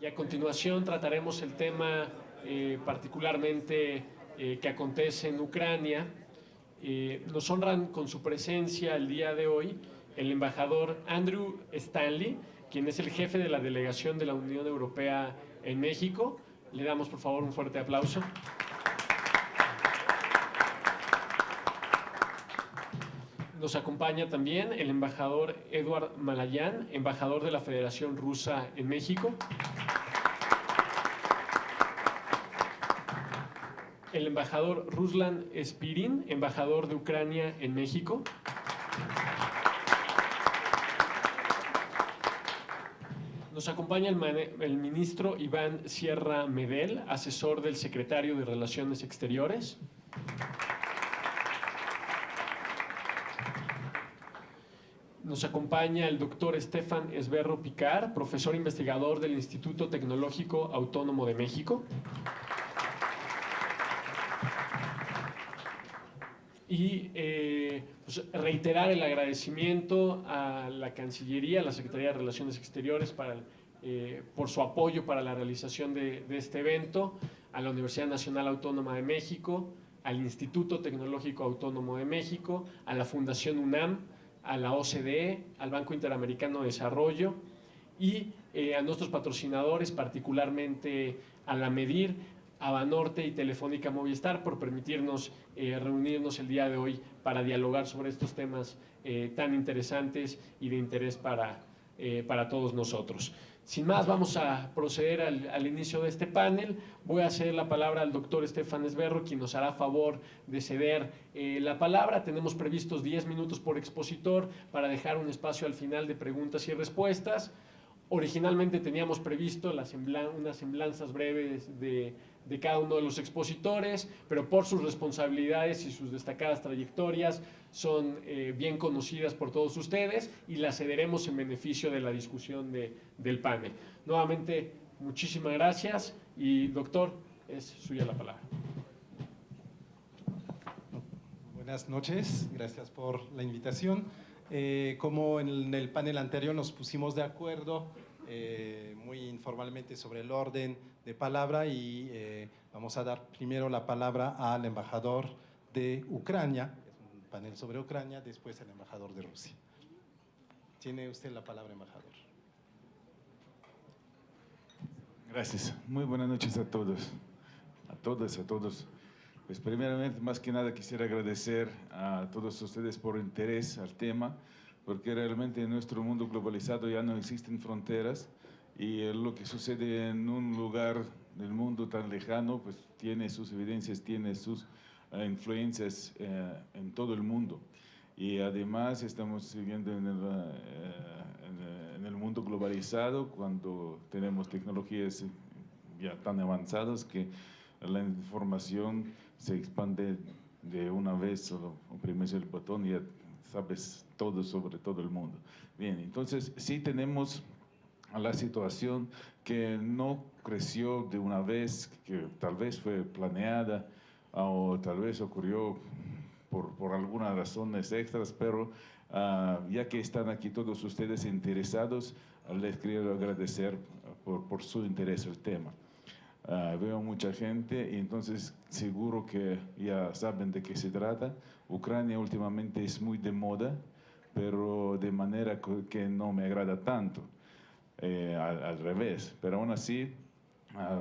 y a continuación trataremos el tema particularmente que acontece en Ucrania. Nos honran con su presencia el día de hoy el embajador Andrew Stanley, quien es el jefe de la delegación de la Unión Europea en México. Le damos por favor un fuerte aplauso. Nos acompaña también el embajador Eduard Malayan, embajador de la Federación Rusa en México. El embajador Ruslan Spirin, embajador de Ucrania en México. Nos acompaña el ministro Iván Sierra Medel, asesor del secretario de Relaciones Exteriores. Nos acompaña el doctor Stefan Esberro Picar, profesor investigador del Instituto Tecnológico Autónomo de México. Y pues reiterar el agradecimiento a la Cancillería, a la Secretaría de Relaciones Exteriores por su apoyo para la realización de este evento, a la Universidad Nacional Autónoma de México, al Instituto Tecnológico Autónomo de México, a la Fundación UNAM, a la OCDE, al Banco Interamericano de Desarrollo y a nuestros patrocinadores, particularmente a la MEDIR, a Banorte y Telefónica Movistar, por permitirnos reunirnos el día de hoy para dialogar sobre estos temas tan interesantes y de interés para todos nosotros. Sin más, vamos a proceder al inicio de este panel. Voy a ceder la palabra al doctor Stefan Esberro, quien nos hará favor de ceder la palabra. Tenemos previstos 10 minutos por expositor para dejar un espacio al final de preguntas y respuestas. Originalmente teníamos previsto unas semblanzas breves de cada uno de los expositores, pero por sus responsabilidades y sus destacadas trayectorias son bien conocidas por todos ustedes y las cederemos en beneficio de la discusión del panel. Nuevamente, muchísimas gracias y doctor, es suya la palabra. Buenas noches, gracias por la invitación. Como en el panel anterior nos pusimos de acuerdo muy informalmente sobre el orden de palabra y vamos a dar primero la palabra al embajador de Ucrania, es un panel sobre Ucrania, después el embajador de Rusia. Tiene usted la palabra, embajador. Gracias. Muy buenas noches a todos, a todos. Pues primeramente, más que nada, quisiera agradecer a todos ustedes por interés al tema, porque realmente en nuestro mundo globalizado ya no existen fronteras y lo que sucede en un lugar del mundo tan lejano, pues tiene sus evidencias, tiene sus influencias en todo el mundo. Y además estamos siguiendo en el mundo globalizado cuando tenemos tecnologías ya tan avanzadas que la información se expande de una vez, solo oprimes el botón y ya sabes todo sobre todo el mundo. Bien, entonces sí tenemos la situación que no creció de una vez, que tal vez fue planeada o tal vez ocurrió por algunas razones extras, pero ya que están aquí todos ustedes interesados, les quiero agradecer por su interés al tema. Veo mucha gente y entonces seguro que ya saben de qué se trata. Ucrania últimamente es muy de moda, pero de manera que no me agrada tanto, al revés. Pero aún así,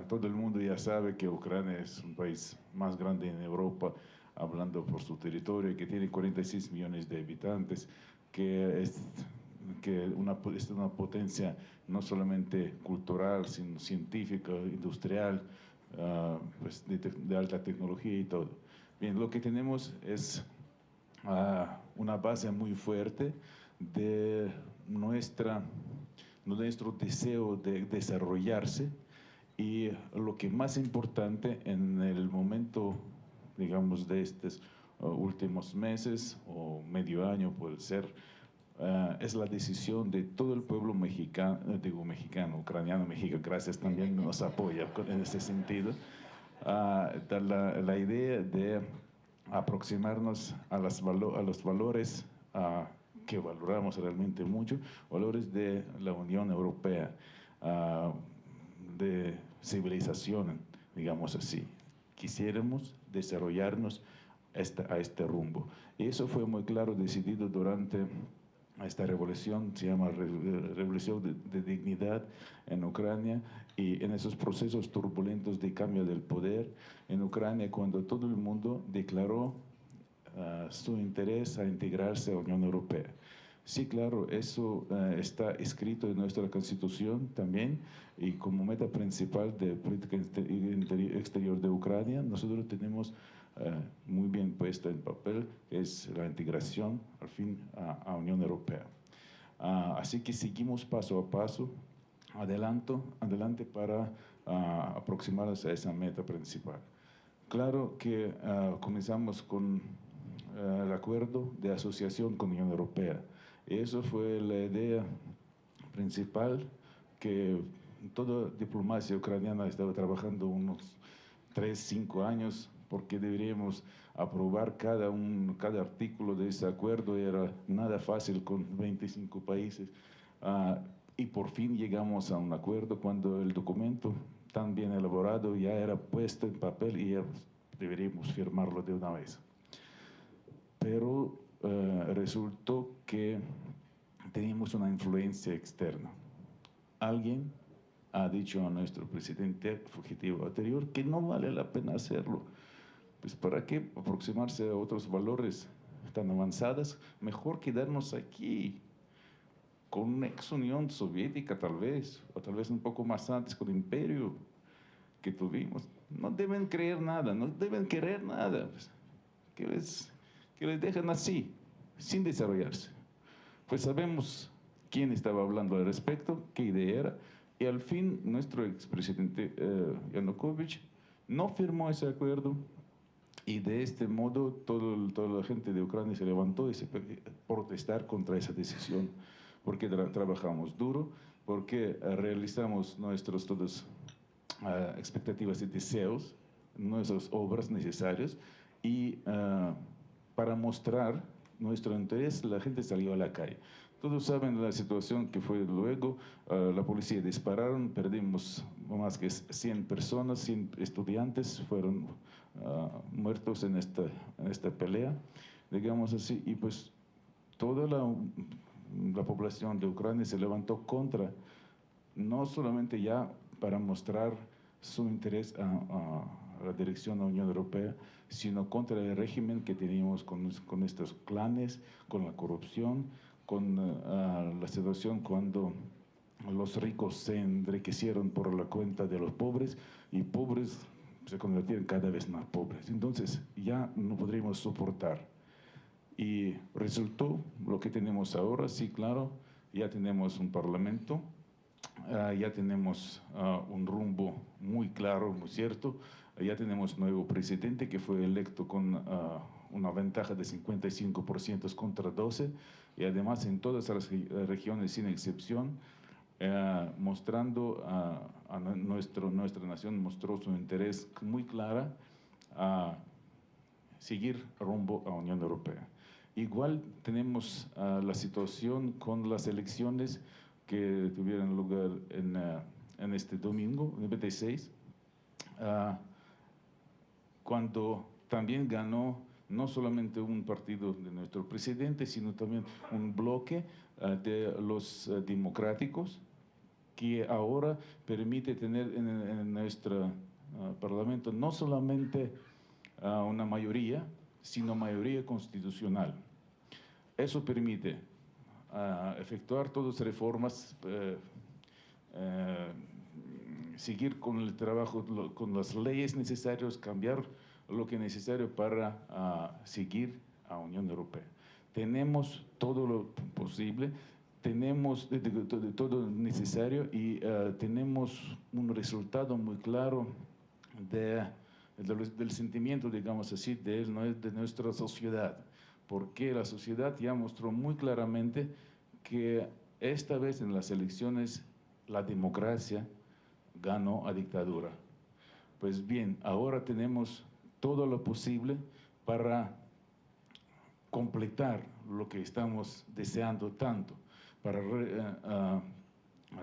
todo el mundo ya sabe que Ucrania es un país más grande en Europa, hablando por su territorio, que tiene 46 millones de habitantes, que es una potencia no solamente cultural, sino científica, industrial, pues de alta tecnología y todo. Bien, lo que tenemos es una base muy fuerte de nuestro deseo de desarrollarse y lo que más importante en el momento, digamos, de estos últimos meses o medio año puede ser, es la decisión de todo el pueblo mexicano, ucraniano, México, gracias, también nos apoya en ese sentido, la idea de aproximarnos a los valores que valoramos realmente mucho, valores de la Unión Europea. de civilización, digamos así. Quisiéramos desarrollarnos a este rumbo. Y eso fue muy claro decidido durante esta revolución, se llama Revolución de Dignidad en Ucrania, y en esos procesos turbulentos de cambio del poder en Ucrania, cuando todo el mundo declaró su interés a integrarse a la Unión Europea. Sí, claro, eso está escrito en nuestra Constitución también, y como meta principal de política exterior de Ucrania, nosotros tenemos muy bien puesta en papel, es la integración al fin a Unión Europea. Así que seguimos paso a paso, adelante para aproximarnos a esa meta principal. Claro que comenzamos con el acuerdo de asociación con la Unión Europea. Eso fue la idea principal que toda diplomacia ucraniana estaba trabajando unos 3-5 años, porque deberíamos aprobar cada artículo de ese acuerdo. Era nada fácil con 25 países. Y por fin llegamos a un acuerdo cuando el documento tan bien elaborado ya era puesto en papel y ya deberíamos firmarlo de una vez. Pero resultó que teníamos una influencia externa. Alguien ha dicho a nuestro presidente fugitivo anterior que no vale la pena hacerlo. Pues ¿para qué aproximarse a otros valores tan avanzados? Mejor quedarnos aquí, con una ex Unión Soviética tal vez, o tal vez un poco más antes con el imperio que tuvimos. No deben creer nada, no deben querer nada, pues, que les dejan así, sin desarrollarse. Pues sabemos quién estaba hablando al respecto, qué idea era, y al fin nuestro expresidente Yanukovych no firmó ese acuerdo, y de este modo toda la gente de Ucrania se levantó y se protestar contra esa decisión, porque trabajamos duro, porque realizamos nuestros todas expectativas y deseos, nuestras obras necesarias, y para mostrar nuestro interés, la gente salió a la calle. Todos saben la situación que fue luego, la policía dispararon, perdimos más que 100 personas, 100 estudiantes fueron muertos en esta pelea, digamos así, y pues toda la población de Ucrania se levantó contra, no solamente ya para mostrar su interés a la dirección de la Unión Europea, sino contra el régimen que teníamos con estos clanes, con la corrupción, con la situación cuando los ricos se enriquecieron por la cuenta de los pobres, y pobres se convirtieron cada vez más pobres. Entonces ya no podríamos soportar. Y resultó lo que tenemos ahora. Sí, claro, ya tenemos un parlamento, ya tenemos un rumbo muy claro, muy cierto. Ya tenemos nuevo presidente que fue electo con una ventaja de 55% contra 12%, y además en todas las regiones sin excepción, mostrando nuestra nación mostró su interés muy clara a seguir rumbo a la Unión Europea. Igual tenemos la situación con las elecciones que tuvieron lugar en este domingo, el 26, cuando también ganó no solamente un partido de nuestro presidente, sino también un bloque de los democráticos, que ahora permite tener en nuestro parlamento no solamente una mayoría, sino mayoría constitucional. Eso permite efectuar todas las reformas, seguir con el trabajo, con las leyes necesarias, cambiar lo que es necesario para seguir a la Unión Europea. Tenemos todo lo posible, tenemos todo necesario, y tenemos un resultado muy claro del sentimiento, digamos así, de nuestra sociedad, porque la sociedad ya mostró muy claramente que esta vez en las elecciones la democracia ganó a dictadura. Pues bien, ahora tenemos todo lo posible para completar lo que estamos deseando tanto, para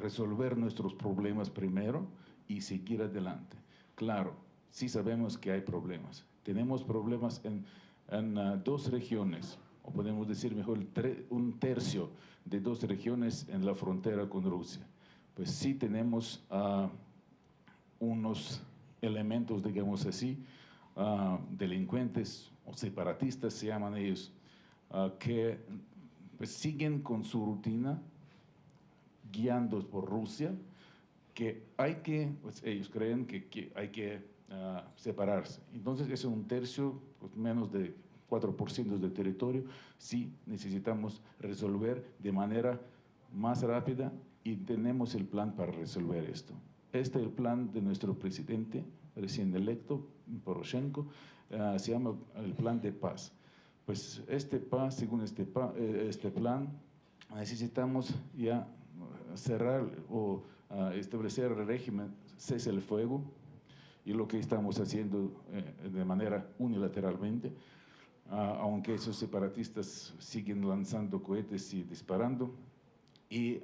resolver nuestros problemas primero, y seguir adelante. Claro, sí sabemos que hay problemas. Tenemos problemas en dos regiones, o podemos decir mejor un tercio de dos regiones en la frontera con Rusia. Pues sí tenemos unos elementos, digamos así, delincuentes o separatistas, se llaman ellos, que pues, siguen con su rutina, guiados por Rusia, que hay que, pues ellos creen que hay que separarse. Entonces, es un tercio, pues, menos de 4% del territorio, sí necesitamos resolver de manera más rápida y tenemos el plan para resolver esto. Este es el plan de nuestro presidente recién electo, Poroshenko, se llama el plan de paz. Pues según este plan, necesitamos ya cerrar o establecer el régimen cese el fuego, y lo que estamos haciendo de manera unilateralmente, aunque esos separatistas siguen lanzando cohetes y disparando. Y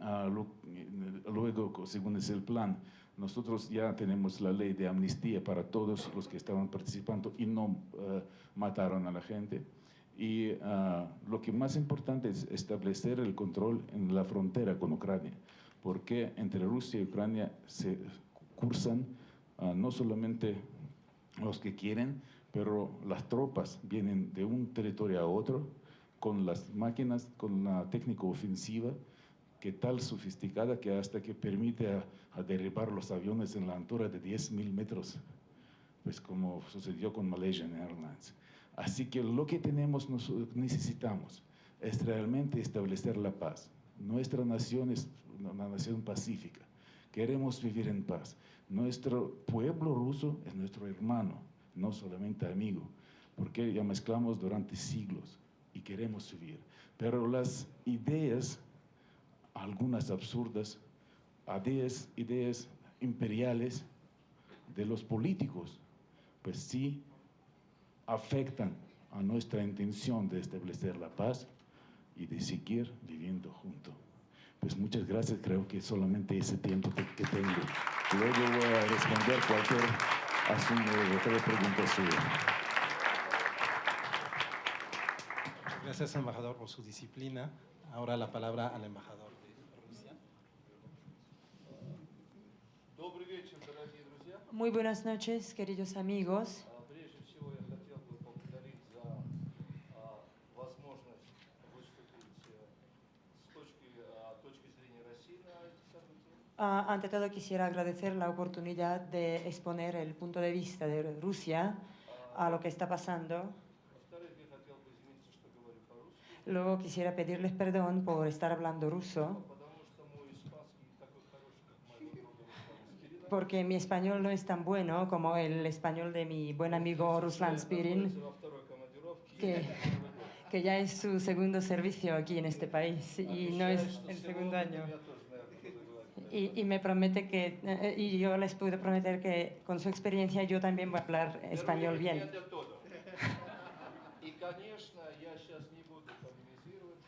luego, según es el plan, nosotros ya tenemos la ley de amnistía para todos los que estaban participando y no mataron a la gente. Y lo que más importante es establecer el control en la frontera con Ucrania, porque entre Rusia y Ucrania se cursan no solamente los que quieren, pero las tropas vienen de un territorio a otro con las máquinas, con la técnica ofensiva, que tal sofisticada que hasta que permite a derribar los aviones en la altura de 10.000 metros, pues como sucedió con Malaysian Airlines. Así que lo que necesitamos es realmente establecer la paz. Nuestra nación es una nación pacífica. Queremos vivir en paz. Nuestro pueblo ruso es nuestro hermano, no solamente amigo, porque ya mezclamos durante siglos y queremos vivir. Pero las ideas, algunas absurdas, ideas imperiales de los políticos, pues sí afectan a nuestra intención de establecer la paz y de seguir viviendo juntos. Pues muchas gracias, creo que solamente ese tiempo que tengo. Luego voy a responder cualquier asunto, cualquier pregunta suya. Gracias, embajador, por su disciplina. Ahora la palabra al embajador de Rusia. Muy buenas noches, queridos amigos. Ante todo, quisiera agradecer la oportunidad de exponer el punto de vista de Rusia a lo que está pasando. Luego quisiera pedirles perdón por estar hablando ruso, porque mi español no es tan bueno como el español de mi buen amigo Ruslan Spirin, que ya es su segundo servicio aquí en este país y no es el segundo año. Y me promete y yo les puedo prometer que con su experiencia yo también voy a hablar español bien.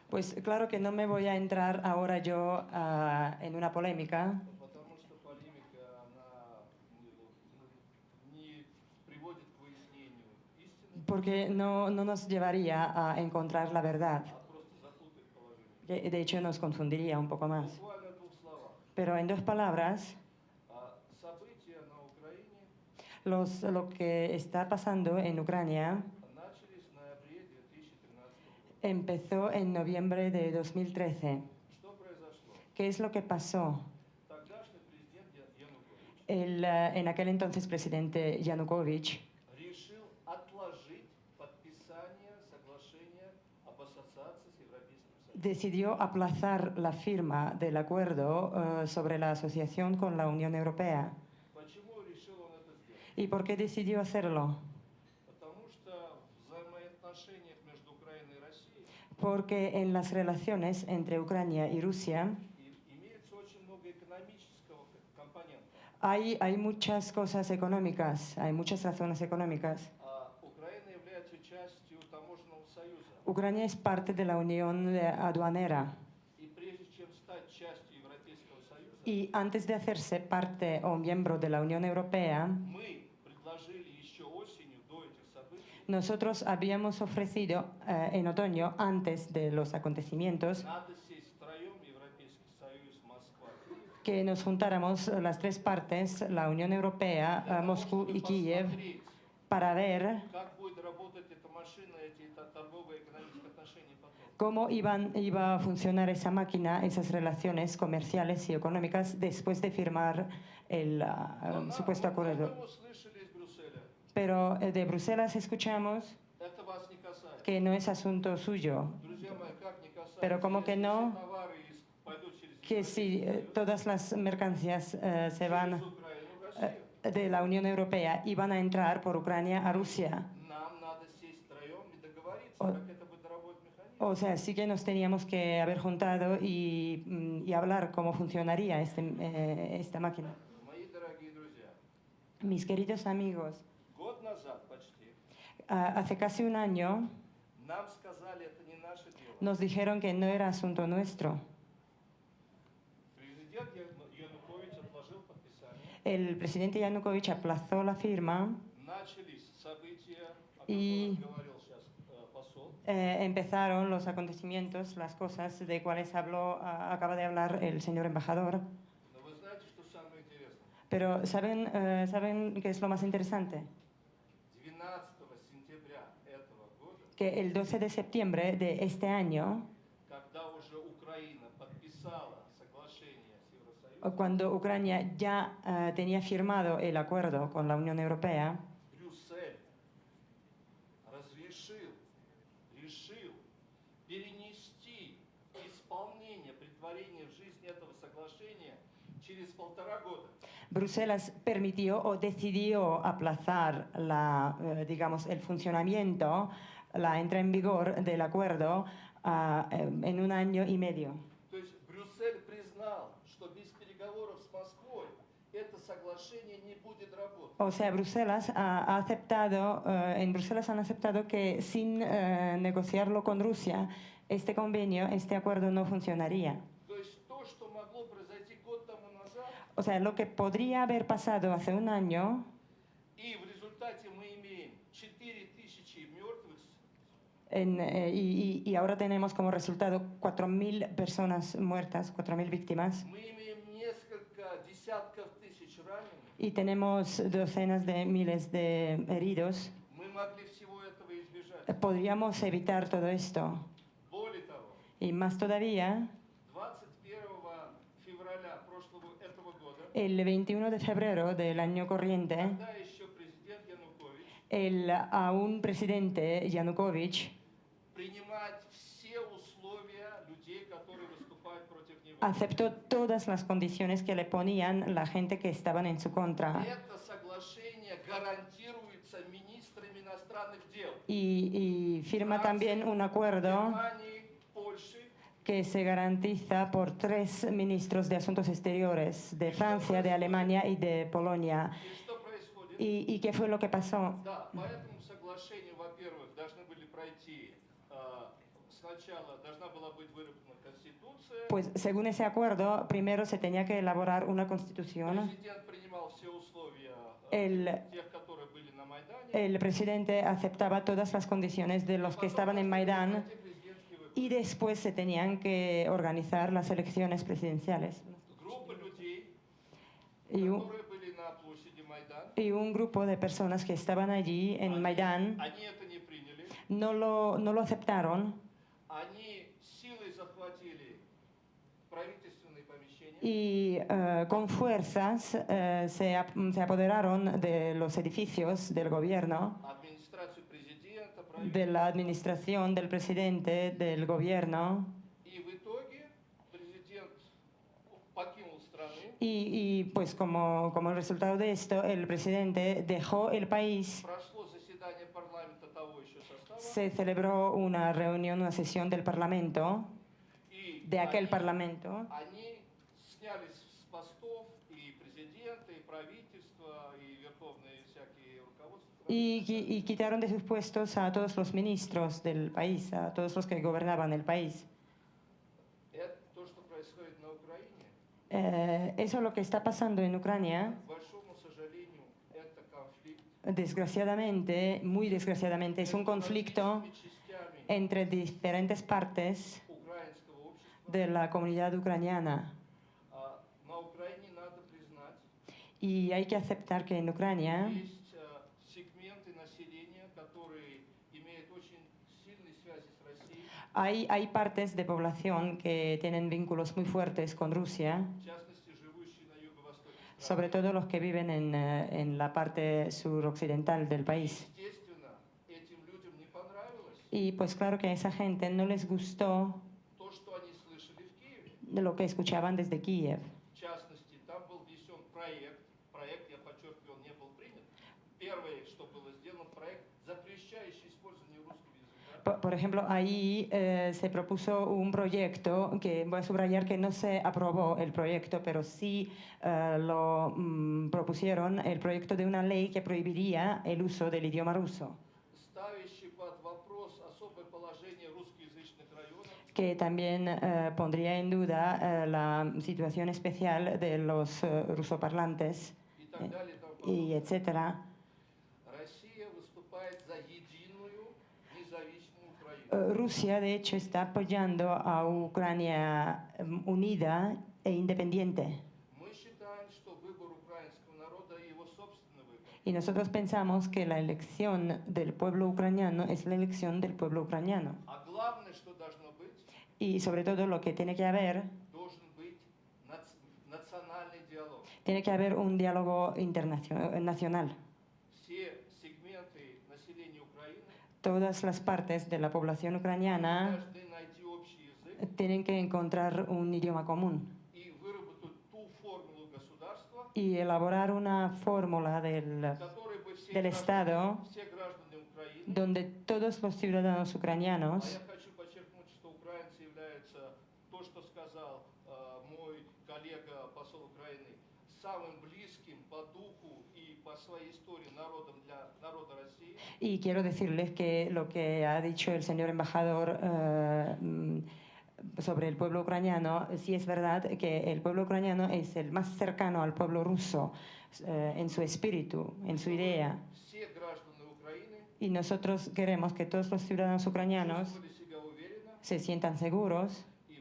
Pues claro que no me voy a entrar ahora yo en una polémica, porque no nos llevaría a encontrar la verdad, que de hecho nos confundiría un poco más. Pero en dos palabras, lo que está pasando en Ucrania empezó en noviembre de 2013. ¿Qué es lo que pasó? En aquel entonces presidente Yanukovych decidió aplazar la firma del acuerdo sobre la asociación con la Unión Europea. ¿Y por qué decidió hacerlo? Porque en las relaciones entre Ucrania y Rusia hay muchas cosas económicas, hay muchas razones económicas. Ucrania es parte de la Unión Aduanera. Y antes de hacerse parte o miembro de la Unión Europea, мы предложили еще осенью до этих событий nosotros habíamos ofrecido en otoño, antes de los acontecimientos, надо сесть втроем, Европейский Союз, Москва, Киев, que nos juntáramos las tres partes, la Unión Europea, для того, Moscú чтобы y Kiev, посмотреть, para ver как будет работать эта машина, эти торговые экономические отношения потом. cómo iba a funcionar esa máquina, esas relaciones comerciales y económicas después de firmar el supuesto Мы acuerdo. его слышали из Брюсселя. Pero de Bruselas escuchamos Это вас не касается. que no es asunto suyo, Друзья мои, как не касается? Pero como que Если no, все товары пойдут через que si Европейский Союз, todas las mercancías se через van Украину в Россию, de la Unión Europea y van a entrar por Ucrania a Rusia. нам надо сесть втроем и договориться, О- как это будет работать механизм. O sea, sí que nos teníamos que haber juntado y hablar cómo funcionaría esta máquina. Мои дорогие друзья, Mis queridos amigos, год назад почти hace casi un año нам сказали, это не наше дело. nos dijeron que no era asunto nuestro. Президент Янукович отложил подписание. El presidente Yanukovych aplazó la firma, Начались события, о И- которых говорил сейчас посол. empezaron los acontecimientos, las cosas de cuales acaba de hablar el señor embajador. Но вы знаете, что самое интересное? Pero ¿saben qué es lo más interesante? 12 сентября этого года, Que el 12 de septiembre de este año, когда уже Украина подписала соглашение с Евросоюзом, cuando Ucrania ya tenía firmado el acuerdo con la Unión Europea, Брюссель решил перенести исполнение, претворение в жизнь этого соглашения через 1,5 года. Bruselas permitió o decidió aplazar digamos, el funcionamiento, la entrada en vigor del acuerdo en un año y medio. То есть Брюссель признал, что без переговоров с Москвой это соглашение не будет работать. O sea, Bruselas ha aceptado, en Bruselas han aceptado que sin negociarlo con Rusia, este convenio, este acuerdo no funcionaría. То есть то, что могло произойти год тому назад, O sea, lo que podría haber pasado hace un año и в результате мы имеем 4000 мертвых, y ahora tenemos como resultado 4.000 personas muertas, 4.000 víctimas, мы имеем несколько десятков тысяч раненых, y tenemos docenas de miles de heridos. мы могли всего этого избежать. Podríamos evitar todo esto. Более того, Y más todavía, 21 февраля этого года, el 21 de febrero del año corriente, когда еще президент Янукович un presidente, Yanukovych, принимать все условия людей, которые выступают против него. aceptó todas las condiciones que le ponían la gente que estaban en su contra. Это соглашение гарантируется министрами иностранных дел Y firma también un acuerdo Германии, Польши, que se garantiza por 3 ministros de Asuntos Exteriores de Francia, de Alemania y de Polonia. и что происходит? ¿Y qué fue lo que pasó? Да, по этому соглашению, во-первых, должны были пройти, сначала должна была быть выработана Конституция, Pues según ese acuerdo, primero se tenía que elaborar una constitución. президент принимал все условия El- тех, которые были на Майдане, El presidente aceptaba todas las condiciones de los que estaban en Maidán эти президентские выборы. y después se tenían que organizar las elecciones presidenciales. Группа людей, Y un, которые были на площади Майдан, y un grupo de personas que estaban allí en Maidán они это не приняли, no lo aceptaron они силой захватили правительственные помещения, y con fuerzas se apoderaron de los edificios del gobierno, администрацию президента, de правительство. la administración del presidente, del gobierno. И в итоге президент покинул страны, Y pues como resultado de esto, el presidente dejó el país. прошло заседание парламента того еще состава, Se celebró una reunión, una sesión del Parlamento, и de aquel Parlamento, они снялись с постов и президента, и правительства, и верховные всякие руководства. y quitaron de sus puestos a todos los ministros del país, a todos los que gobernaban el país. Это то, что происходит на Украине. Eso lo que está pasando en Ucrania, К большому сожалению, это конфликт desgraciadamente, muy desgraciadamente, es un conflicto различными частями entre diferentes partes украинского общества. de la comunidad ucraniana. На Украине надо признать, Y hay que aceptar que en Ucrania есть сегменты населения, которые имеют очень сильные связи с Россией, hay partes de población que tienen vínculos muy fuertes con Rusia, в частности, живущие на юго-востоке sobre страны. todo los que viven en la parte suroccidental del país. Естественно, этим людям не понравилось Y pues claro que a esa gente no les gustó то, что они слышали в Киеве. de lo que escuchaban desde Kiev. В частности, там был внесен проект, я подчеркиваю, он не был принят. Первое, что было сделано, проект, запрещающий использование русского языка. Por ejemplo, ahí se propuso un proyecto que voy a subrayar que no se aprobó el proyecto, pero sí propusieron el proyecto de una ley que prohibiría el uso del idioma ruso, Ставящий под вопрос особое положение русскоязычных районов que también pondría en duda la situación especial de los rusoparlantes и так далее. И тому y подобное. etcétera. Россия выступает за единую независимую Украину. Rusia, de hecho, está apoyando a Ucrania unida e independiente. Мы считаем, что выбор украинского народа и его собственный выбор. Y nosotros pensamos que la elección del pueblo ucraniano es la elección del pueblo ucraniano. А главное, что должно быть, Y sobre todo lo que tiene que haber, должен быть национальный диалог. tiene que haber un diálogo nacional. Все сегменты населения Украины Todas las partes de la población ucraniana должны найти общий язык tienen que encontrar un idioma común и выработать ту формулу государства, y elaborar una fórmula в которой бы del Estado все граждане Украины, donde todos los ciudadanos а ucranianos, я хочу подчеркнуть, что украинцы являются, то, что сказал мой коллега, посол Украины, самым близким по духу и по своей истории народом для народа России. y quiero decirles que lo que ha dicho el señor embajador sobre el pueblo ucraniano, sí es verdad que el pueblo ucraniano es el más cercano al pueblo ruso en su espíritu, en su idea. Все граждане Украины Y nosotros queremos que todos los ciudadanos ucranianos чувствовали себя уверенно, se sientan seguros и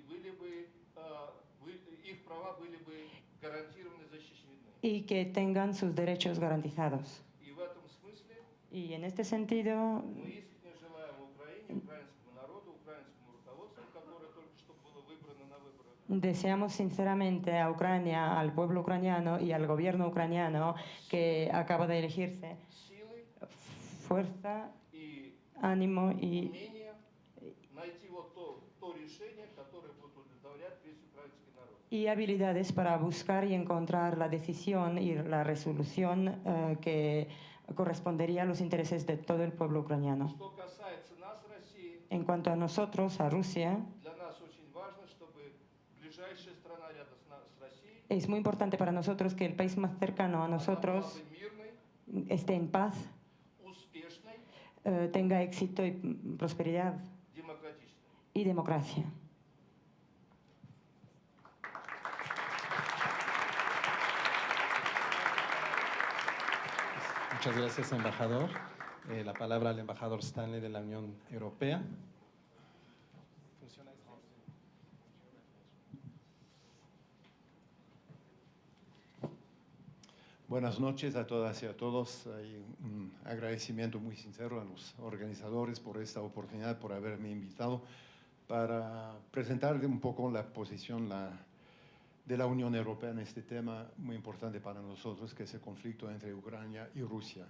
их права были бы гарантированы, защищены. y que tengan sus derechos garantizados. И в этом смысле Y en este sentido, мы искренне желаем Украине, украинскому народу, украинскому руководству, которое только что было выбрано на выборах, deseamos sinceramente a Ucrania, al pueblo ucraniano y al gobierno ucraniano que acaba de elegirse силы fuerza, и ánimo y умение найти вот то решение, которое будет удовлетворять весь украинский народ. habilidades para buscar y encontrar la decisión y la resolución que correspondería a los intereses de todo el pueblo ucraniano. Что касается нас, России, En cuanto a nosotros, a Rusia, для нас очень важно, чтобы ближайшая страна рядом с Россией es muy importante para nosotros que el país más cercano a она была nosotros бы мирной, esté en paz, успешной, tenga éxito y prosperidad демократичной. y democracia. Muchas gracias, embajador. La palabra al embajador Stanley de la Unión Europea. Buenas noches a todas y a todos. Hay un agradecimiento muy sincero a los organizadores por esta oportunidad, por haberme invitado para presentar un poco la posición de la Unión Europea en este tema muy importante para nosotros, que es el conflicto entre Ucrania y Rusia.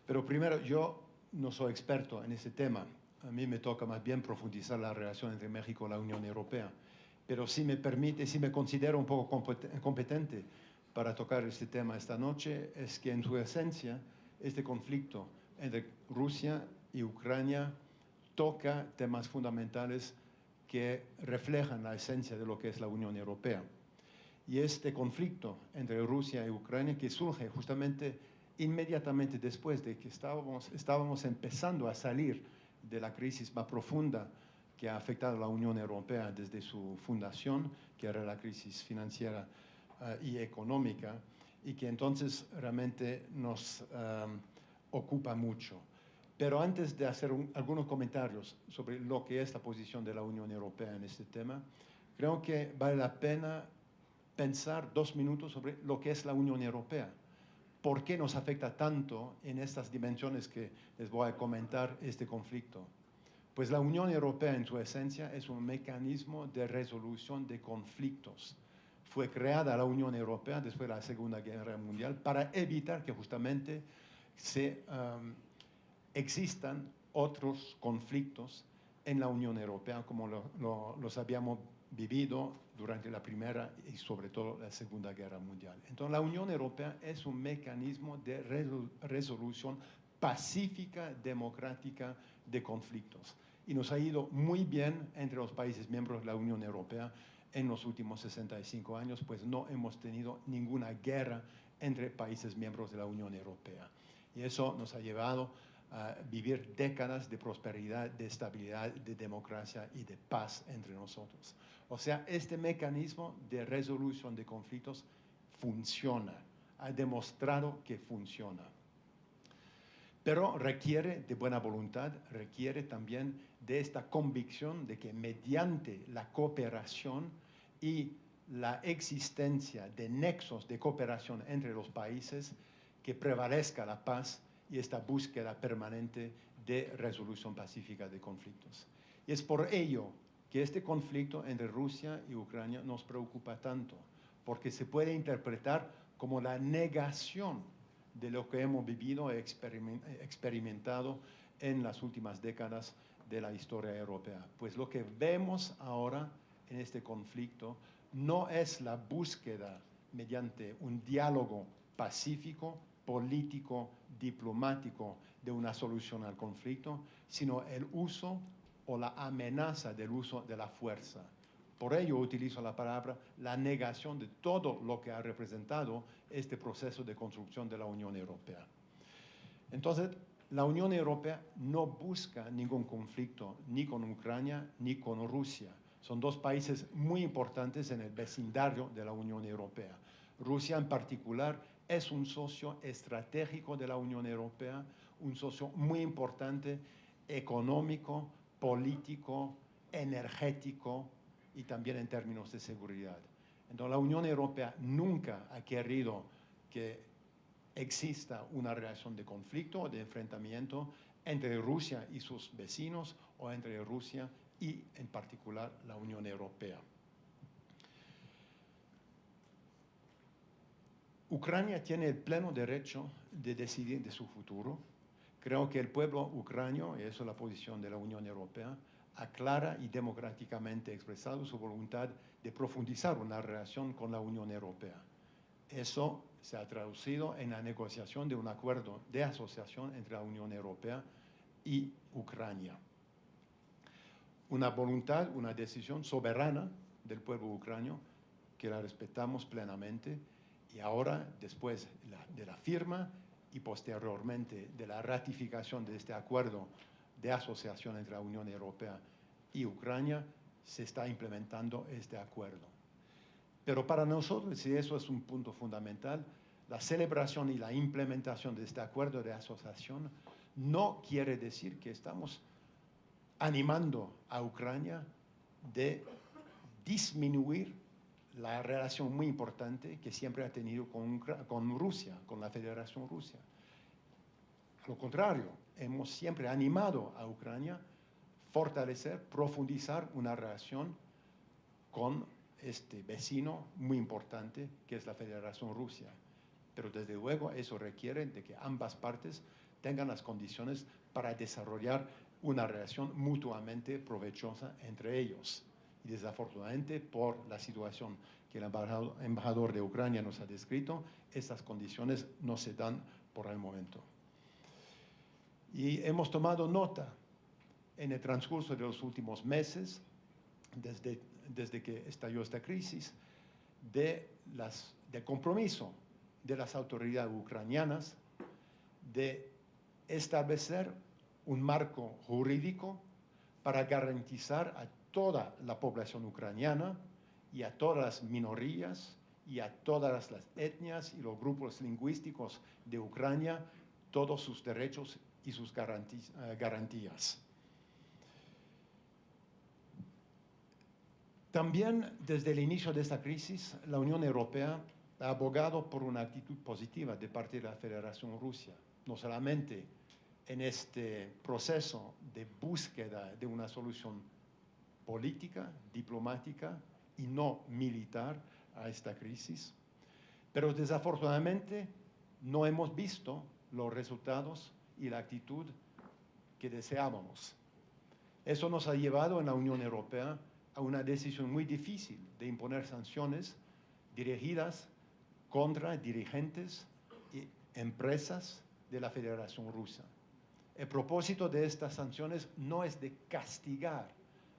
Pero primero, yo no soy experto en este tema. A mí me toca más bien profundizar la relación entre México y la Unión Europea. Pero si me permite, si me considero un poco competente para tocar este tema esta noche, es que en su esencia este conflicto entre Rusia y Ucrania toca temas fundamentales que reflejan la esencia de lo que es la Unión Europea. Y este conflicto entre Rusia y Ucrania, que surge justamente inmediatamente después de que estábamos empezando a salir de la crisis más profunda que ha afectado a la Unión Europea desde su fundación, que era la crisis financiera y económica, y que entonces realmente nos ocupa mucho. Pero antes de hacer algunos comentarios sobre lo que es la posición de la Unión Europea en este tema, creo que vale la pena pensar 2 minutos sobre lo que es la Unión Europea. ¿Por qué nos afecta tanto en estas dimensiones que les voy a comentar este conflicto? Pues la Unión Europea en su esencia es un mecanismo de resolución de conflictos. Fue creada la Unión Europea después de la Segunda Guerra Mundial para evitar que justamente existan otros conflictos en la Unión Europea como los habíamos vivido durante la Primera y sobre todo la Segunda Guerra Mundial. Entonces la Unión Europea es un mecanismo de resolución pacífica, democrática de conflictos. Y nos ha ido muy bien entre los países miembros de la Unión Europea en los últimos 65 años, pues no hemos tenido ninguna guerra entre países miembros de la Unión Europea. Y eso nos ha llevado a vivir décadas de prosperidad, de estabilidad, de democracia y de paz entre nosotros. O sea, este mecanismo de resolución de conflictos funciona, ha demostrado que funciona. Pero requiere de buena voluntad, requiere también de esta convicción de que mediante la cooperación y la existencia de nexos de cooperación entre los países, que prevalezca la paz y esta búsqueda permanente de resolución pacífica de conflictos. Y es por ello que este conflicto entre Rusia y Ucrania nos preocupa tanto, porque se puede interpretar como la negación de lo que hemos vivido e experimentado en las últimas décadas de la historia europea. Pues lo que vemos ahora en este conflicto no es la búsqueda mediante un diálogo pacífico, político, diplomático de una solución al conflicto, sino el uso o la amenaza del uso de la fuerza. Por ello utilizo la palabra la negación de todo lo que ha representado este proceso de construcción de la Unión Europea. Entonces, la Unión Europea no busca ningún conflicto ni con Ucrania ni con Rusia. Son dos países muy importantes en el vecindario de la Unión Europea. Rusia en particular es un socio estratégico de la Unión Europea, un socio muy importante económico, político, energético y también en términos de seguridad. Entonces, la Unión Europea nunca ha querido que exista una relación de conflicto o de enfrentamiento entre Rusia y sus vecinos o entre Rusia y, en particular, la Unión Europea. Ucrania tiene el pleno derecho de decidir de su futuro. Creo que el pueblo ucranio, y eso es la posición de la Unión Europea, aclara y democráticamente expresado su voluntad de profundizar una relación con la Unión Europea. Eso se ha traducido en la negociación de un acuerdo de asociación entre la Unión Europea y Ucrania. Una voluntad, una decisión soberana del pueblo ucranio que la respetamos plenamente. Y ahora, después de la firma y posteriormente de la ratificación de este acuerdo de asociación entre la Unión Europea y Ucrania, se está implementando este acuerdo. Pero para nosotros, y eso es un punto fundamental, la celebración y la implementación de este acuerdo de asociación no quiere decir que estamos animando a Ucrania de disminuir la relación muy importante que siempre ha tenido con Rusia, con la Federación Rusa. A lo contrario, hemos siempre animado a Ucrania a fortalecer, profundizar una relación con este vecino muy importante que es la Federación Rusa. Pero desde luego eso requiere de que ambas partes tengan las condiciones para desarrollar una relación mutuamente provechosa entre ellos. Y desafortunadamente, por la situación que el embajador de Ucrania nos ha descrito, estas condiciones no se dan por el momento. Y hemos tomado nota en el transcurso de los últimos meses, desde que estalló esta crisis, del compromiso de las autoridades ucranianas de establecer un marco jurídico para garantizar a toda la población ucraniana y a todas las minorías y a todas las etnias y los grupos lingüísticos de Ucrania todos sus derechos y sus garantías. También desde el inicio de esta crisis, la Unión Europea ha abogado por una actitud positiva de parte de la Federación Rusa, no solamente en este proceso de búsqueda de una solución política, diplomática y no militar a esta crisis, pero desafortunadamente no hemos visto los resultados y la actitud que deseábamos. Eso nos ha llevado en la Unión Europea a una decisión muy difícil de imponer sanciones dirigidas contra dirigentes y empresas de la Federación Rusa. El propósito de estas sanciones no es de castigar,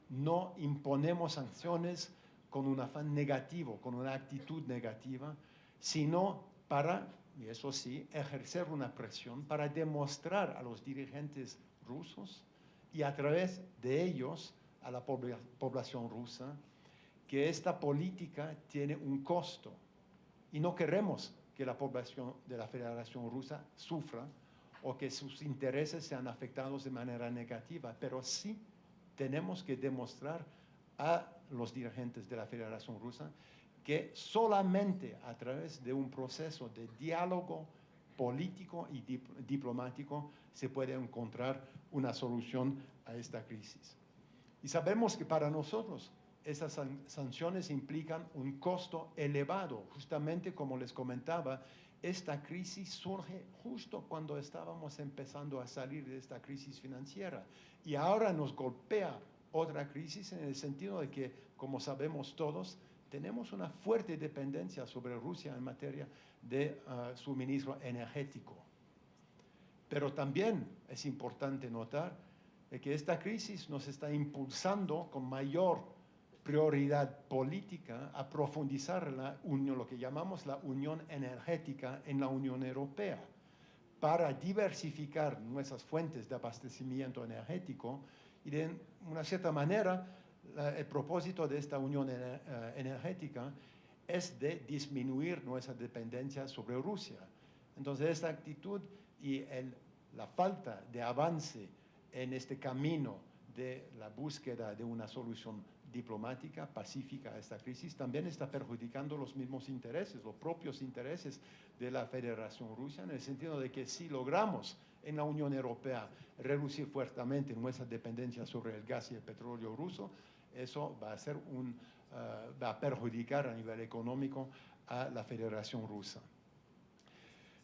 no imponemos sanciones con un afán negativo, con una actitud negativa, sino para, y eso sí, ejercer una presión para demostrar a los dirigentes rusos y a través de ellos a la población rusa que esta política tiene un costo y no queremos que la población de la Federación Rusa sufra o que sus intereses sean afectados de manera negativa, pero sí tenemos que demostrar a los dirigentes de la Federación Rusa que solamente a través de un proceso de diálogo político y diplomático se puede encontrar una solución a esta crisis. Y sabemos que para nosotros esas sanciones implican un costo elevado. Justamente como les comentaba, esta crisis surge justo cuando estábamos empezando a salir de esta crisis financiera. Y ahora nos golpea otra crisis en el sentido de que, como sabemos todos, tenemos una fuerte dependencia sobre Rusia en materia de suministro energético. Pero también es importante notar que esta crisis nos está impulsando con mayor prioridad política a profundizar la unión, lo que llamamos la unión energética en la Unión Europea, para diversificar nuestras fuentes de abastecimiento energético y de una cierta manera el propósito de esta unión energética es de disminuir nuestra dependencia sobre Rusia. Entonces esta actitud y la falta de avance en este camino de la búsqueda de una solución diplomática, pacífica a esta crisis, también está perjudicando los mismos intereses, los propios intereses de la Federación Rusa, en el sentido de que si logramos en la Unión Europea reducir fuertemente nuestra dependencia sobre el gas y el petróleo ruso, eso va a perjudicar a nivel económico a la Federación Rusa.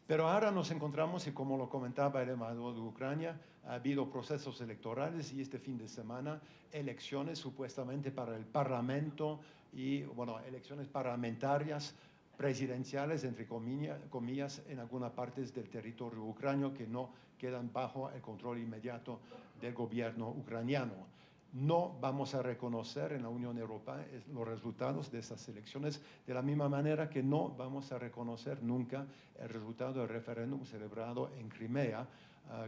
Pero ahora nos encontramos, y como lo comentaba el embajador de Ucrania, ha habido procesos electorales y este fin de semana elecciones supuestamente para el Parlamento y, bueno, elecciones parlamentarias presidenciales, entre comillas, en algunas partes del territorio ucraniano que no quedan bajo el control inmediato del gobierno ucraniano. No vamos a reconocer en la Unión Europea los resultados de esas elecciones de la misma manera que no vamos a reconocer nunca el resultado del referéndum celebrado en Crimea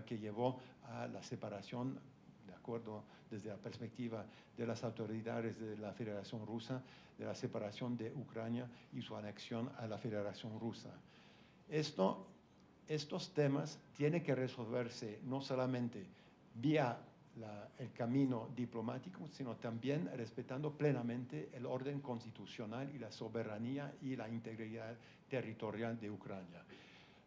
que llevó a la separación, de acuerdo desde la perspectiva de las autoridades de la Federación Rusa, de la separación de Ucrania y su anexión a la Federación Rusa. Estos temas tienen que resolverse no solamente vía el camino diplomático, sino también respetando plenamente el orden constitucional y la soberanía y la integridad territorial de Ucrania.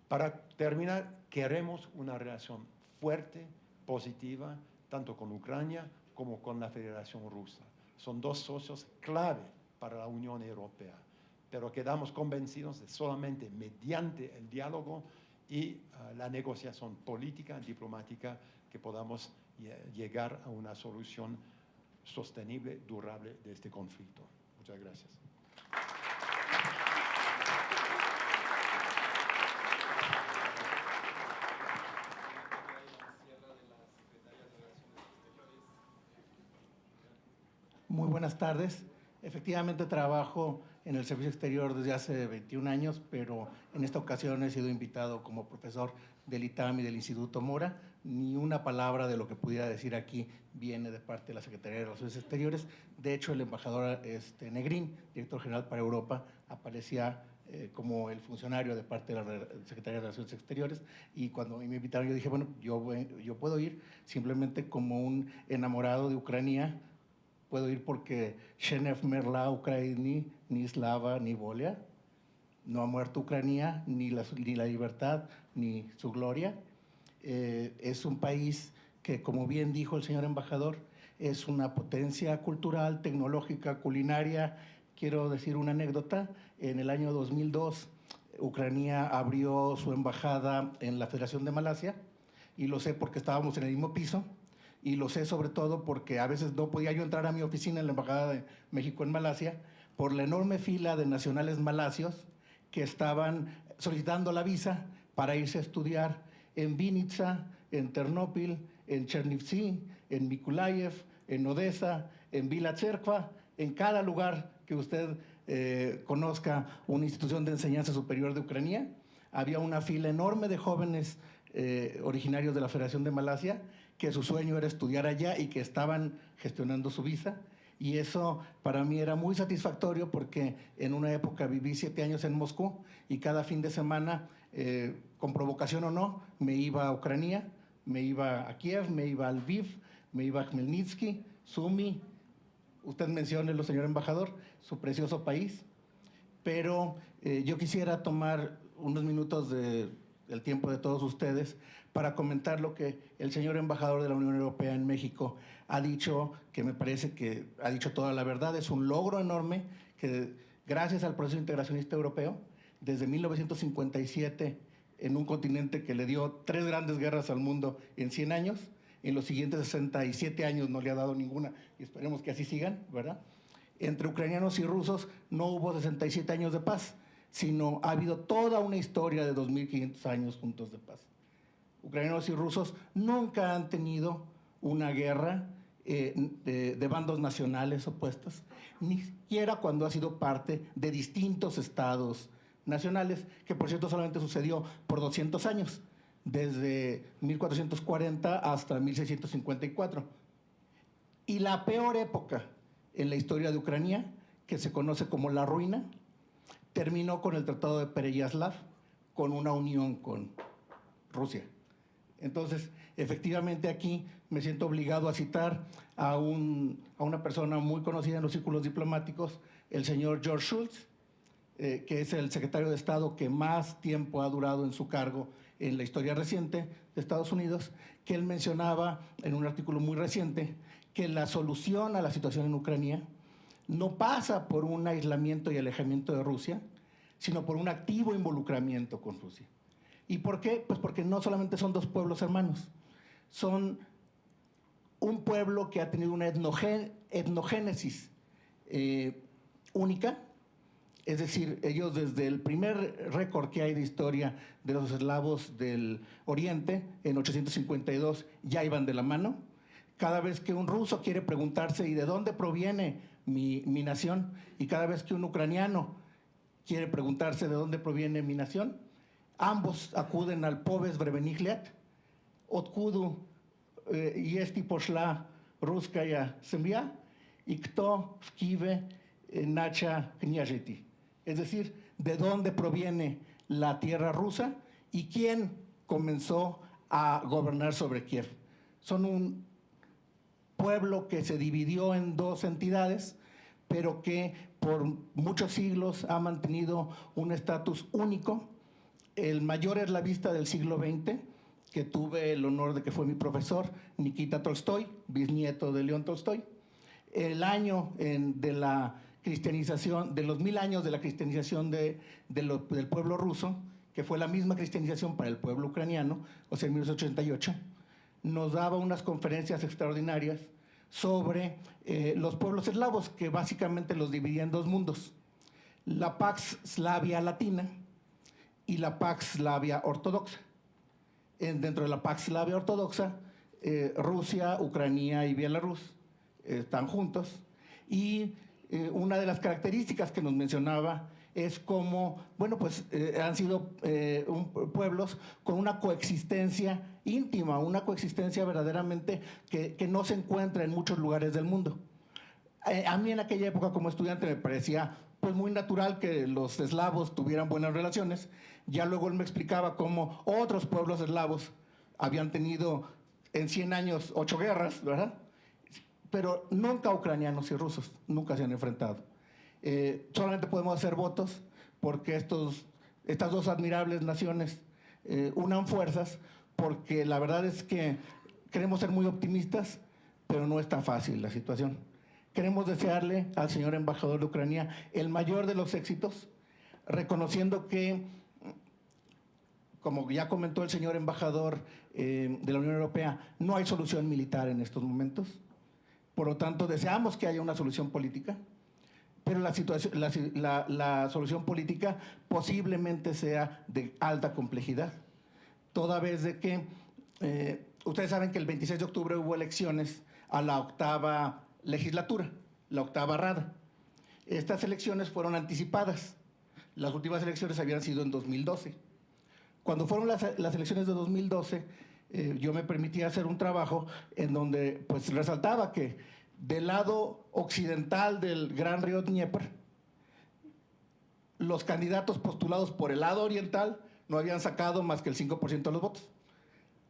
Para terminar, queremos una relación fuerte, positiva, tanto con Ucrania como con la Federación Rusa. Son dos socios clave para la Unión Europea, pero quedamos convencidos de solamente mediante el diálogo y la negociación política, diplomática, que podamos llegar a una solución sostenible, durable de este conflicto. Muchas gracias. Muy buenas tardes. Efectivamente trabajo en el servicio exterior desde hace 21 años, pero en esta ocasión he sido invitado como profesor del ITAM y del Instituto Mora. Ni una palabra de lo que pudiera decir aquí viene de parte de la Secretaría de Relaciones Exteriores. De hecho, el embajador Negrín, director general para Europa, aparecía como el funcionario de parte de la Secretaría de Relaciones Exteriores, y cuando me invitaron yo dije, bueno, yo puedo ir simplemente como un enamorado de Ucrania, puedo ir porque Shenev Merla Ucraini, ni Slava, ni Volia, no ha muerto Ucrania, ni la libertad, ni su gloria. Es un país que, como bien dijo el señor embajador, es una potencia cultural, tecnológica, culinaria. Quiero decir una anécdota. En el año 2002, Ucrania abrió su embajada en la Federación de Malasia, y lo sé porque estábamos en el mismo piso, y lo sé sobre todo porque a veces no podía yo entrar a mi oficina en la Embajada de México en Malasia por la enorme fila de nacionales malasios que estaban solicitando la visa para irse a estudiar en Vinica, en Ternópil, en Chernivtsi, en Mykolaiv, en Odessa, en Vila Tserkva, en cada lugar que usted conozca una institución de enseñanza superior de Ucrania. Había una fila enorme de jóvenes originarios de la Federación de Malasia que su sueño era estudiar allá y que estaban gestionando su visa. Y eso para mí era muy satisfactorio porque en una época viví 7 años en Moscú y cada fin de semana, con provocación o no, me iba a Ucrania, me iba a Kiev, me iba a Lviv, me iba a Khmelnytsky, Sumy. Usted mencione, señor embajador, su precioso país. Pero yo quisiera tomar unos minutos del tiempo de todos ustedes para comentar lo que el señor embajador de la Unión Europea en México ha dicho, que me parece que ha dicho toda la verdad. Es un logro enorme que, gracias al proceso integracionista europeo, desde 1957, en un continente que le dio 3 grandes guerras al mundo en 100 años, en los siguientes 67 años no le ha dado ninguna, y esperemos que así sigan, ¿verdad? Entre ucranianos y rusos no hubo 67 años de paz, sino ha habido toda una historia de 2.500 años juntos de paz. Ucranianos y rusos nunca han tenido una guerra de bandos nacionales opuestos, ni siquiera cuando ha sido parte de distintos estados nacionales, que por cierto solamente sucedió por 200 años, desde 1440 hasta 1654. Y la peor época en la historia de Ucrania, que se conoce como la ruina, terminó con el Tratado de Pereyaslav, con una unión con Rusia. Entonces, efectivamente aquí me siento obligado a citar a una persona muy conocida en los círculos diplomáticos, el señor George Shultz, que es el secretario de Estado que más tiempo ha durado en su cargo en la historia reciente de Estados Unidos, que él mencionaba en un artículo muy reciente que la solución a la situación en Ucrania no pasa por un aislamiento y alejamiento de Rusia, sino por un activo involucramiento con Rusia. ¿Y por qué? Pues porque no solamente son 2 pueblos hermanos, son un pueblo que ha tenido una etnogénesis única. Es decir, ellos desde el primer récord que hay de historia de los eslavos del Oriente, en 852, ya iban de la mano. Cada vez que un ruso quiere preguntarse ¿y de dónde proviene mi nación? Y cada vez que un ucraniano quiere preguntarse ¿de dónde proviene mi nación?, ambos acuden al Poves Brevenihliat, Odkudu Yesti Poshla Ruskaya Semia, y Kto v Kive Nacha Kняжити. Es decir, de dónde proviene la tierra rusa y quién comenzó a gobernar sobre Kiev. Son un pueblo que se dividió en 2 entidades, pero que por muchos siglos ha mantenido un estatus único. El mayor eslavista del siglo XX, que tuve el honor de que fue mi profesor, Nikita Tolstoy, bisnieto de León Tolstoy. El año de la cristianización, de los 1000 años de la cristianización del pueblo ruso, que fue la misma cristianización para el pueblo ucraniano, o sea, en 1988, nos daba unas conferencias extraordinarias sobre los pueblos eslavos, que básicamente los dividía en 2 mundos: la Pax Slavia Latina y la Pax Slavia Ortodoxa. Dentro de la Pax Slavia Ortodoxa, Rusia, Ucrania y Bielorrusia están juntos, y una de las características que nos mencionaba es cómo, bueno, pues han sido pueblos con una coexistencia íntima, una coexistencia verdaderamente que no se encuentra en muchos lugares del mundo. A mí en aquella época como estudiante me parecía pues muy natural que los eslavos tuvieran buenas relaciones. Ya luego él me explicaba cómo otros pueblos eslavos habían tenido en 100 años 8 guerras, ¿verdad? Pero nunca ucranianos y rusos, nunca se han enfrentado. Solamente podemos hacer votos porque estas dos admirables naciones unan fuerzas, porque la verdad es que queremos ser muy optimistas, pero no está fácil la situación. Queremos desearle al señor embajador de Ucrania el mayor de los éxitos, reconociendo que, como ya comentó el señor embajador de la Unión Europea, no hay solución militar en estos momentos. Por lo tanto, deseamos que haya una solución política, pero la solución política posiblemente sea de alta complejidad, toda vez de que ustedes saben que el 26 de octubre hubo elecciones a la 8ª legislatura, la 8ª Rada. Estas elecciones fueron anticipadas. Las últimas elecciones habían sido en 2012. Cuando fueron las elecciones de 2012, yo me permití hacer un trabajo en donde pues resaltaba que del lado occidental del gran río Dnieper, los candidatos postulados por el lado oriental no habían sacado más que el 5% de los votos.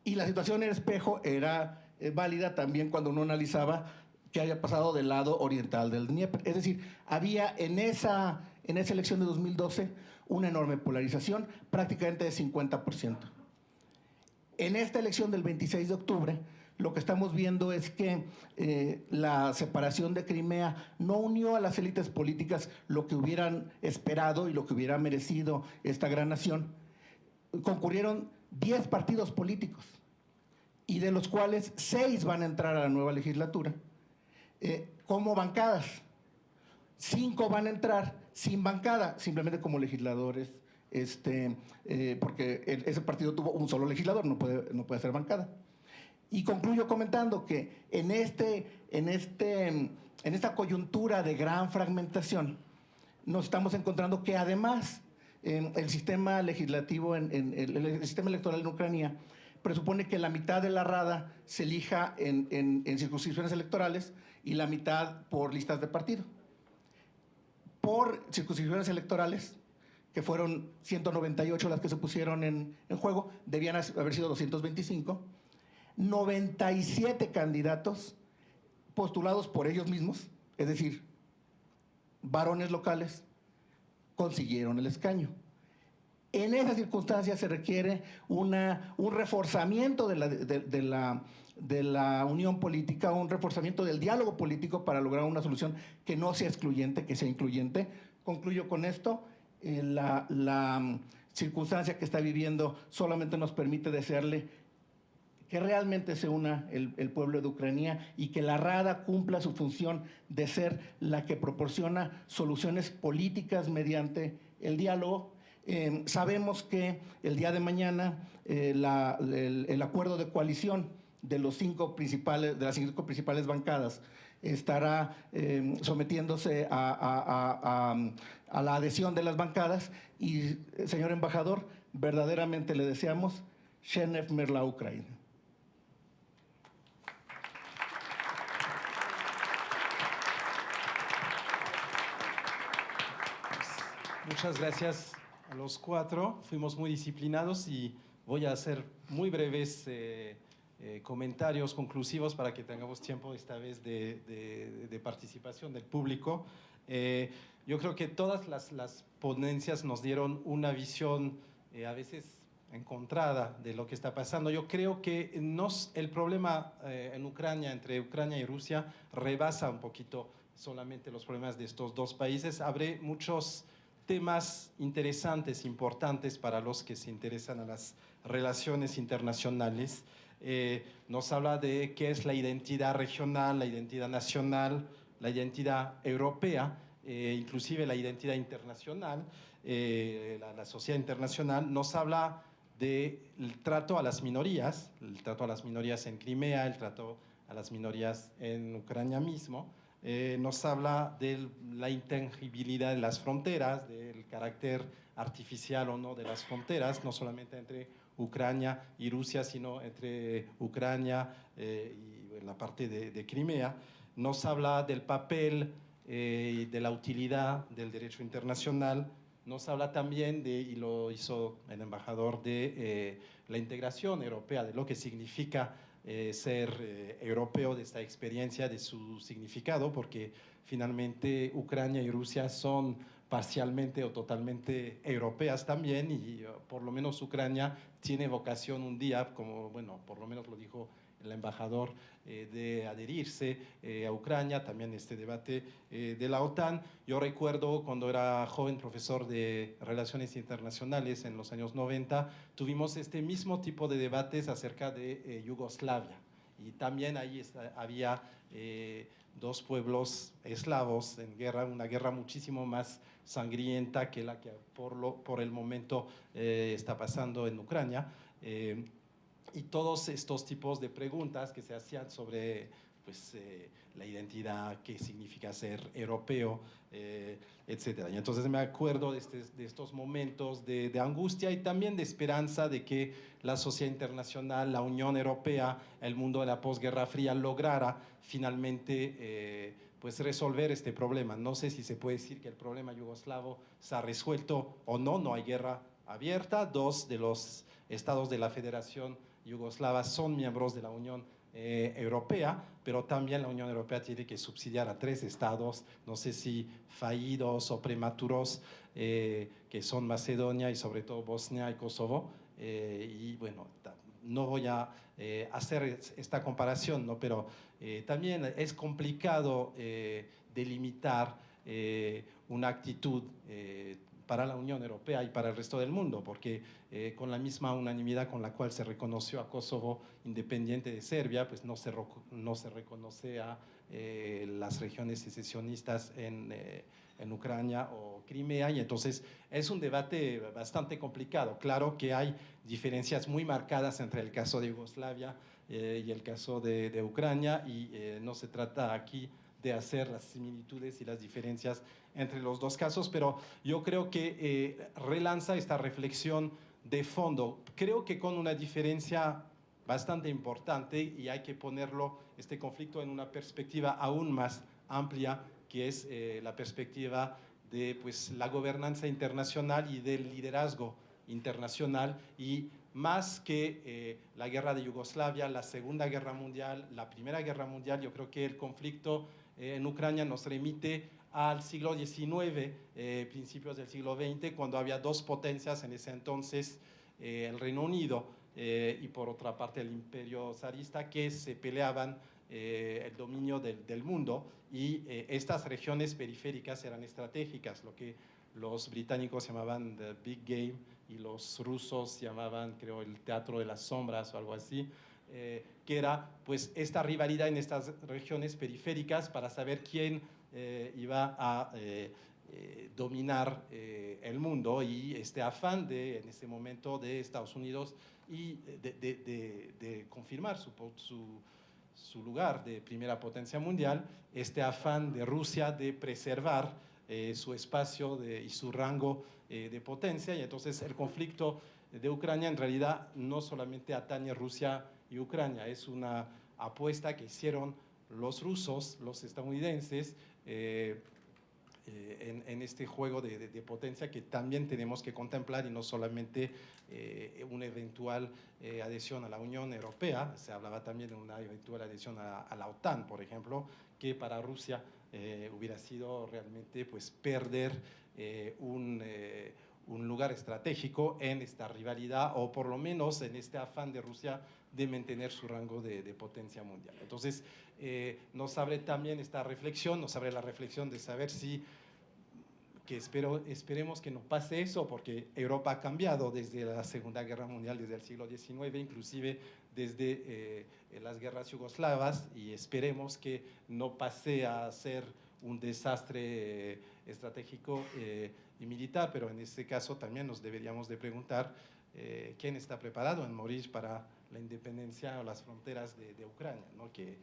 Y la situación en espejo era válida también cuando uno analizaba qué había pasado del lado oriental del Dnieper. Es decir, había en esa elección de 2012 una enorme polarización, prácticamente de 50%. En esta elección del 26 de octubre, lo que estamos viendo es que la separación de Crimea no unió a las élites políticas lo que hubieran esperado y lo que hubiera merecido esta gran nación. Concurrieron 10 partidos políticos, y de los cuales 6 van a entrar a la nueva legislatura como bancadas. 5 van a entrar sin bancada, simplemente como legisladores, porque ese partido tuvo un solo legislador, no puede ser bancada. Y concluyo comentando que en esta coyuntura de gran fragmentación nos estamos encontrando que además el sistema legislativo, el sistema electoral en Ucrania presupone que la mitad de la Rada se elija en circunscripciones electorales y la mitad por listas de partido. Por circunscripciones electorales, que fueron 198 las que se pusieron en juego, debían haber sido 225, 97 candidatos postulados por ellos mismos, es decir, varones locales, consiguieron el escaño. En esas circunstancias se requiere un reforzamiento de la unión política, un reforzamiento del diálogo político para lograr una solución que no sea excluyente, que sea incluyente. Concluyo con esto. La circunstancia que está viviendo solamente nos permite desearle que realmente se una el pueblo de Ucrania y que la Rada cumpla su función de ser la que proporciona soluciones políticas mediante el diálogo. Sabemos que el día de mañana el acuerdo de coalición de las 5 principales bancadas estará sometiéndose a la adhesión de las bancadas y, señor embajador, verdaderamente le deseamos Shenev Merla Ucrania. Muchas gracias a los 4. Fuimos muy disciplinados y voy a hacer muy breves comentarios conclusivos para que tengamos tiempo esta vez de participación del público. Yo creo que todas las ponencias nos dieron una visión a veces encontrada de lo que está pasando. Yo creo que el problema en Ucrania, entre Ucrania y Rusia, rebasa un poquito solamente los problemas de estos dos países. Abre muchos temas interesantes, importantes para los que se interesan a las relaciones internacionales. Nos habla de qué es la identidad regional, la identidad nacional, la identidad europea, inclusive la identidad internacional, la sociedad internacional. Nos habla del trato a las minorías, el trato a las minorías en Crimea, el trato a las minorías en Ucrania mismo. nos habla de la intangibilidad de las fronteras, del carácter artificial o no de las fronteras, no solamente entre Ucrania y Rusia, sino entre Ucrania y la parte de Crimea. Nos habla del papel y de la utilidad del derecho internacional. Nos habla también de, y lo hizo el embajador, de la integración europea, de lo que significa ser europeo, de esta experiencia, de su significado, porque finalmente Ucrania y Rusia son parcialmente o totalmente europeas también, y por lo menos Ucrania tiene vocación un día, como, bueno, por lo menos lo dijo el embajador, de adherirse a Ucrania, también este debate de la OTAN. Yo recuerdo cuando era joven profesor de Relaciones Internacionales en los años 90, tuvimos este mismo tipo de debates acerca de Yugoslavia, y también ahí había dos pueblos eslavos en guerra, una guerra muchísimo más sangrienta que la que por el momento está pasando en Ucrania. Y todos estos tipos de preguntas que se hacían sobre pues, la identidad, qué significa ser europeo, etc. Y entonces me acuerdo de estos momentos de angustia y también de esperanza de que la sociedad internacional, la Unión Europea, el mundo de la posguerra fría lograra finalmente pues resolver este problema. No sé si se puede decir que el problema yugoslavo se ha resuelto o no, no hay guerra abierta. Dos de los estados de la Federación Yugoslava son miembros de la Unión Europea, pero también la Unión Europea tiene que subsidiar a 3 estados, no sé si fallidos o prematuros, que son Macedonia y sobre todo Bosnia y Kosovo. Y bueno, no voy a hacer esta comparación, ¿no? Pero también es complicado delimitar una actitud para la Unión Europea y para el resto del mundo, porque con la misma unanimidad con la cual se reconoció a Kosovo independiente de Serbia, pues no se reconoce a las regiones secesionistas en Ucrania o Crimea, y entonces es un debate bastante complicado. Claro que hay diferencias muy marcadas entre el caso de Yugoslavia y el caso de Ucrania, y no se trata aquí de hacer las similitudes y las diferencias entre los dos casos, pero yo creo que relanza esta reflexión de fondo. Creo que con una diferencia bastante importante, y hay que ponerlo, este conflicto, en una perspectiva aún más amplia, que es la perspectiva de pues, la gobernanza internacional y del liderazgo internacional, y más que la guerra de Yugoslavia, la Segunda Guerra Mundial, la Primera Guerra Mundial, yo creo que el conflicto en Ucrania nos remite al siglo XIX, principios del siglo XX, cuando había dos potencias en ese entonces, el Reino Unido y por otra parte el Imperio zarista, que se peleaban el dominio del mundo, y estas regiones periféricas eran estratégicas, lo que los británicos llamaban the Big Game y los rusos llamaban, creo, el teatro de las sombras o algo así, que era pues esta rivalidad en estas regiones periféricas para saber quién iba a dominar el mundo, y este afán en este momento de Estados Unidos y de confirmar su lugar de primera potencia mundial, este afán de Rusia de preservar su espacio y su rango de potencia. Y entonces el conflicto de Ucrania en realidad no solamente atañe a Rusia y Ucrania, es una apuesta que hicieron los rusos, los estadounidenses, en este juego de potencia que también tenemos que contemplar, y no solamente una eventual adhesión a la Unión Europea. Se hablaba también de una eventual adhesión a la OTAN, por ejemplo, que para Rusia hubiera sido realmente pues, perder un lugar estratégico en esta rivalidad, o por lo menos en este afán de Rusia de mantener su rango de potencia mundial. Entonces, nos abre también esta reflexión, nos abre la reflexión de saber si, que esperemos que no pase eso, porque Europa ha cambiado desde la Segunda Guerra Mundial, desde el siglo XIX, inclusive desde las guerras yugoslavas, y esperemos que no pase a ser un desastre estratégico y militar, pero en este caso también nos deberíamos de preguntar quién está preparado en morir para la independencia o las fronteras de Ucrania, ¿no? Que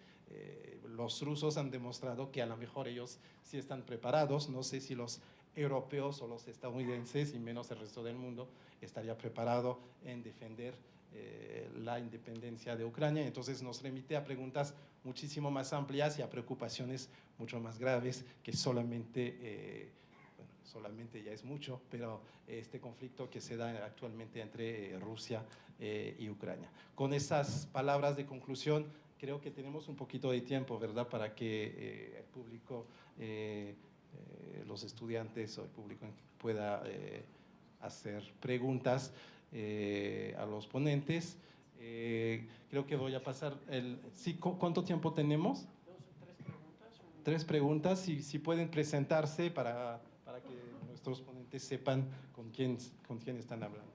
los rusos han demostrado que a lo mejor ellos sí están preparados, no sé si los europeos o los estadounidenses y menos el resto del mundo estaría preparado en defender la independencia de Ucrania. Entonces nos remite a preguntas muchísimo más amplias y a preocupaciones mucho más graves que solamente, bueno, solamente ya es mucho, pero este conflicto que se da actualmente entre Rusia y Ucrania. Con esas palabras de conclusión, creo que tenemos un poquito de tiempo, ¿verdad?, para que el público, los estudiantes o el público pueda hacer preguntas a los ponentes. Creo que voy a pasar el... ¿Sí? ¿Cuánto tiempo tenemos? Tres preguntas. Si pueden presentarse para que nuestros ponentes sepan con quién están hablando.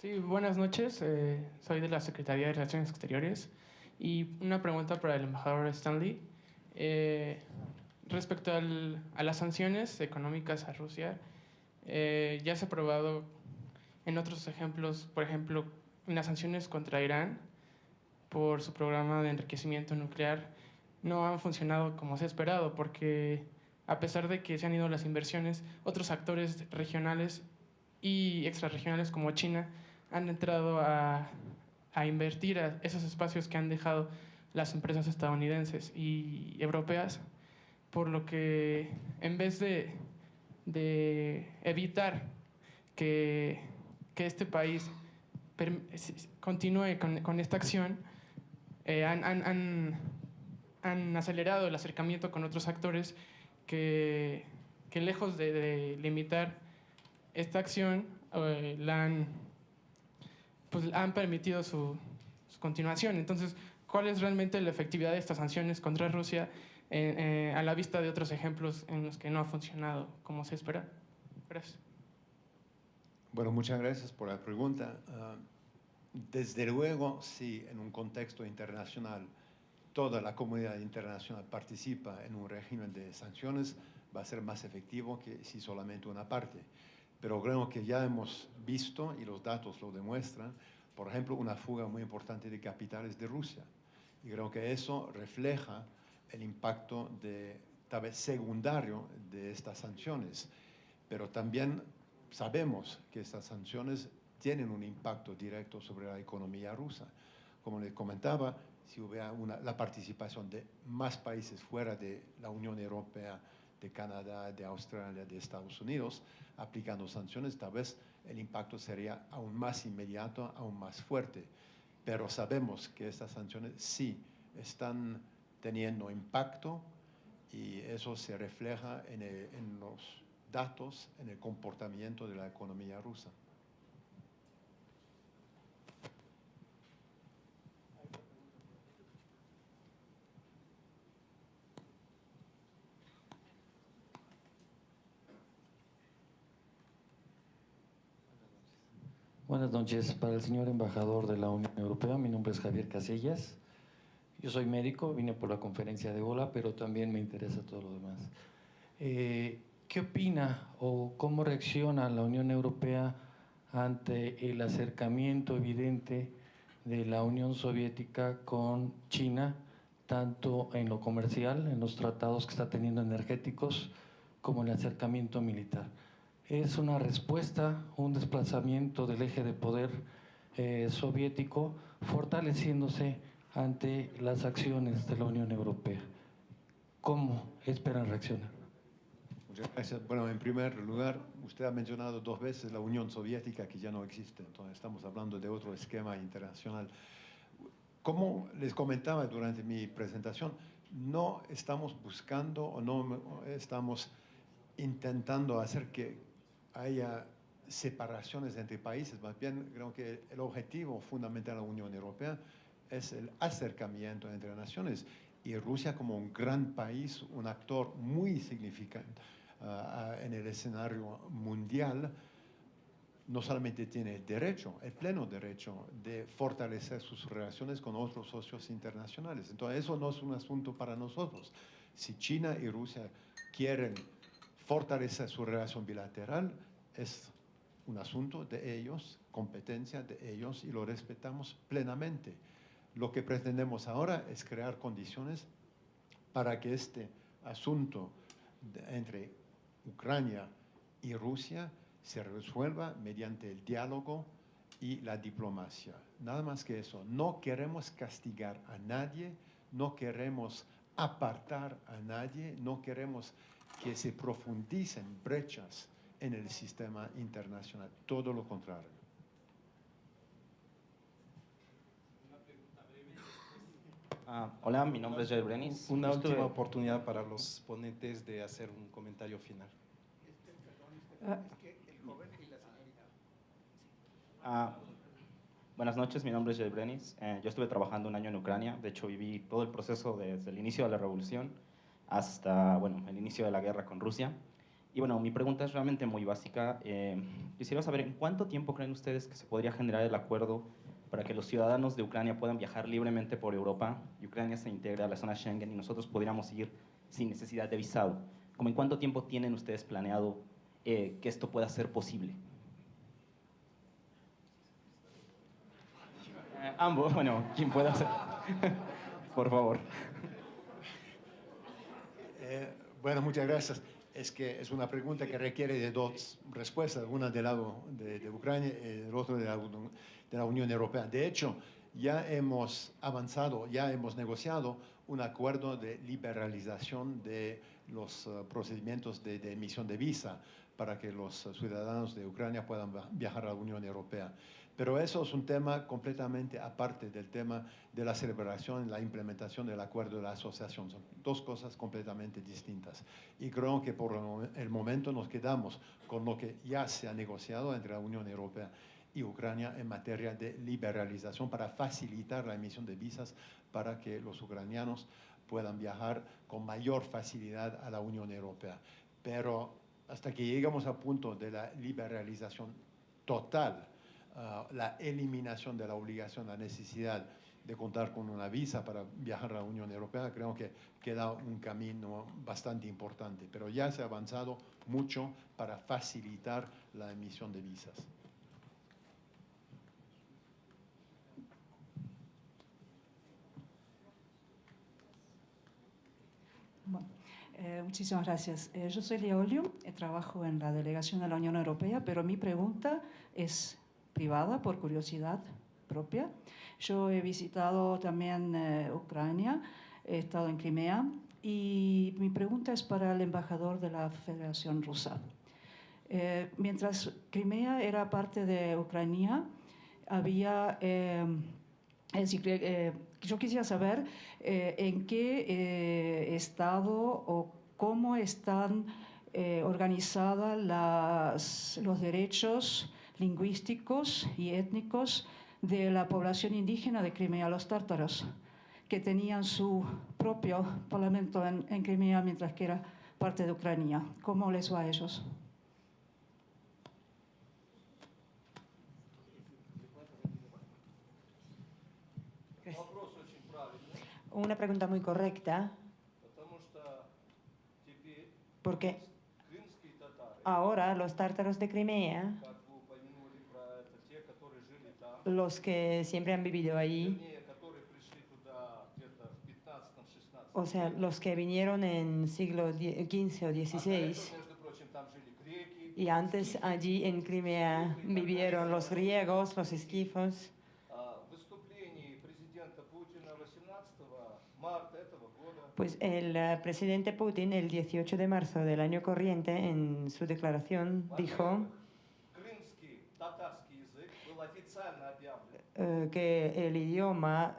Sí, buenas noches. Soy de la Secretaría de Relaciones Exteriores y una pregunta para el embajador Stanley. Respecto a las sanciones económicas a Rusia, ya se ha probado en otros ejemplos, por ejemplo, en las sanciones contra Irán por su programa de enriquecimiento nuclear, no han funcionado como se ha esperado, porque a pesar de que se han ido las inversiones, otros actores regionales y extrarregionales como China han entrado a invertir a esos espacios que han dejado las empresas estadounidenses y europeas, por lo que en vez de evitar que este país continúe con esta acción, han acelerado el acercamiento con otros actores que lejos de limitar esta acción, han permitido su continuación. Entonces, ¿cuál es realmente la efectividad de estas sanciones contra Rusia a la vista de otros ejemplos en los que no ha funcionado como se espera? Gracias. Bueno, muchas gracias por la pregunta. Desde luego, si en un contexto internacional toda la comunidad internacional participa en un régimen de sanciones, va a ser más efectivo que si solamente una parte. Pero creo que ya hemos visto, y los datos lo demuestran, por ejemplo, una fuga muy importante de capitales de Rusia. Y creo que eso refleja el impacto tal vez secundario de estas sanciones. Pero también sabemos que estas sanciones tienen un impacto directo sobre la economía rusa. Como les comentaba, si hubiera la participación de más países fuera de la Unión Europea, de Canadá, de Australia, de Estados Unidos, aplicando sanciones, tal vez el impacto sería aún más inmediato, aún más fuerte. Pero sabemos que estas sanciones sí están teniendo impacto y eso se refleja en los datos, en el comportamiento de la economía rusa. Buenas noches. Para el señor embajador de la Unión Europea, mi nombre es Javier Casellas. Yo soy médico, vine por la conferencia de Gola, pero también me interesa todo lo demás. ¿Qué opina o cómo reacciona la Unión Europea ante el acercamiento evidente de la Unión Soviética con China, tanto en lo comercial, en los tratados que está teniendo energéticos, como en el acercamiento militar? ¿Es una respuesta, un desplazamiento del eje de poder soviético fortaleciéndose ante las acciones de la Unión Europea? ¿Cómo esperan reaccionar? Muchas gracias. Bueno, en primer lugar, usted ha mencionado 2 veces la Unión Soviética, que ya no existe, entonces estamos hablando de otro esquema internacional. Como les comentaba durante mi presentación, no estamos buscando o no estamos intentando hacer que haya separaciones entre países, más bien creo que el objetivo fundamental de la Unión Europea es el acercamiento entre naciones y Rusia como un gran país, un actor muy significante en el escenario mundial, no solamente tiene el derecho, el pleno derecho de fortalecer sus relaciones con otros socios internacionales. Entonces, eso no es un asunto para nosotros. Si China y Rusia quieren fortalecer su relación bilateral, es un asunto de ellos, competencia de ellos, y lo respetamos plenamente. Lo que pretendemos ahora es crear condiciones para que este asunto entre Ucrania y Rusia se resuelva mediante el diálogo y la diplomacia. Nada más que eso. No queremos castigar a nadie, no queremos apartar a nadie, no queremos que se profundicen brechas en el sistema internacional, todo lo contrario. Hola, mi nombre es Joel Brenis. Una última oportunidad para los ponentes de hacer un comentario final. Buenas noches, mi nombre es Joel Brenis. Yo estuve trabajando un año en Ucrania. De hecho, viví todo el proceso desde el inicio de la revolución hasta, bueno, el inicio de la guerra con Rusia. Y bueno, mi pregunta es realmente muy básica. Quisiera saber, ¿en cuánto tiempo creen ustedes que se podría generar el acuerdo para que los ciudadanos de Ucrania puedan viajar libremente por Europa y Ucrania se integre a la zona Schengen y nosotros pudiéramos ir sin necesidad de visado? ¿Cómo en cuánto tiempo tienen ustedes planeado que esto pueda ser posible? Ambos, bueno, ¿quién puede hacer? Por favor. Bueno, muchas gracias. Es que es una pregunta que requiere de dos respuestas, una del lado de Ucrania y el otro de la Unión Europea. De hecho, ya hemos avanzado, ya hemos negociado un acuerdo de liberalización de los procedimientos de emisión de visa para que los ciudadanos de Ucrania puedan viajar a la Unión Europea. Pero eso es un tema completamente aparte del tema de la celebración y la implementación del acuerdo de la asociación. Son dos cosas completamente distintas. Y creo que por el momento nos quedamos con lo que ya se ha negociado entre la Unión Europea y Ucrania en materia de liberalización para facilitar la emisión de visas para que los ucranianos puedan viajar con mayor facilidad a la Unión Europea. Pero hasta que llegamos al punto de la liberalización total, la eliminación de la obligación, la necesidad de contar con una visa para viajar a la Unión Europea, creo que queda un camino bastante importante, pero ya se ha avanzado mucho para facilitar la emisión de visas. Bueno, muchísimas gracias. Yo soy Lea Olio, trabajo en la delegación de la Unión Europea, pero mi pregunta es privada, por curiosidad propia. Yo he visitado también Ucrania, he estado en Crimea y mi pregunta es para el embajador de la Federación Rusa. Mientras Crimea era parte de Ucrania, había... yo quisiera saber en qué estado o cómo están organizados los derechos lingüísticos y étnicos de la población indígena de Crimea, los tártaros, que tenían su propio parlamento en Crimea mientras que era parte de Ucrania. ¿Cómo les va a ellos? Una pregunta muy correcta, porque ahora los tártaros de Crimea, los que siempre han vivido ahí, o sea, los que vinieron en siglo XV o XVI, y antes allí en Crimea vivieron los griegos, los esquifos. Pues el presidente Putin, el 18 de marzo del año corriente, en su declaración dijo que el idioma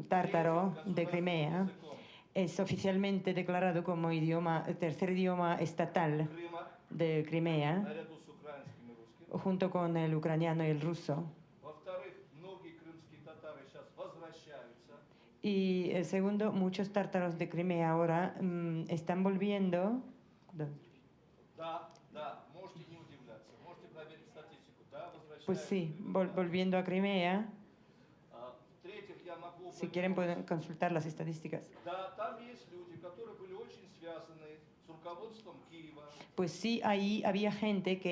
tártaro de Crimea es oficialmente declarado como tercer idioma estatal de Crimea, junto con el ucraniano y el ruso. Y el segundo, muchos tártaros de Crimea ahora están volviendo. Да, да, можете не удивляться, можете проверить статистику. Да, Pues возвращаются sí, регулярно. volviendo a Crimea. В-третьих, я могу Si quieren pueden consultar las estadísticas. Да, там есть люди, которые были очень связаны с руководством Киева. Pues sí, ahí había gente que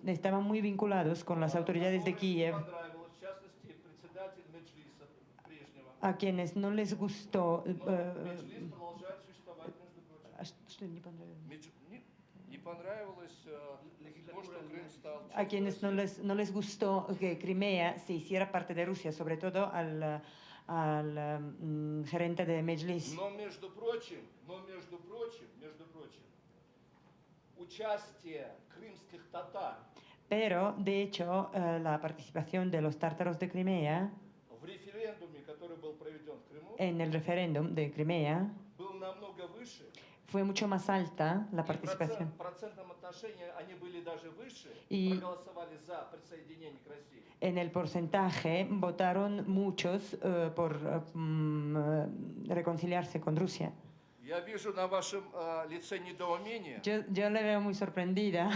estaban muy vinculados con las autoridades de Kiev, В частности, председатель Меджлиса прежнего. a quienes no les gustó. Меджлис продолжает существовать, между прочим. Не понравилось то, что Крым стал... A quienes no les gustó que Crimea se hiciera parte de Rusia, sobre todo al gerente de Medjlis. Но между прочим, участие крымских татар Pero, de hecho, la participación de los tártaros de Crimea в референдуме, который был проведен в Крыму, en el referéndum de Crimea был намного выше. fue mucho más alta la И participación. в процентном отношении они были даже выше, Y проголосовали за присоединение к России. en el porcentaje votaron muchos por reconciliarse con Rusia. Я вижу на вашем лице недоумение. Yo le veo muy sorprendida.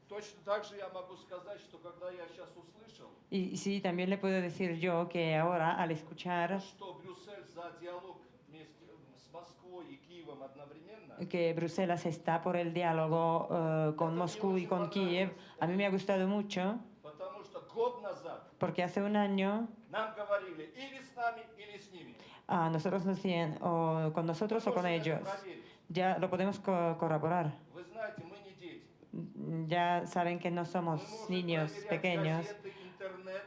Точно так же я могу сказать, что когда я сейчас услышал, Y sí, también le puedo decir yo que ahora, al escuchar что Брюссель за диалог вместе с Москвой и Киевом одновременно, que Bruselas está por el diálogo con Moscú y con Kiev, a mí me ha gustado mucho, потому что год назад porque hace un año нам говорили или с нами, или с ними. a nosotros nos decían o con nosotros o con ellos. Ya lo podemos corroborar. Вы знаете, мы не дети. Ya saben que no somos niños pequeños.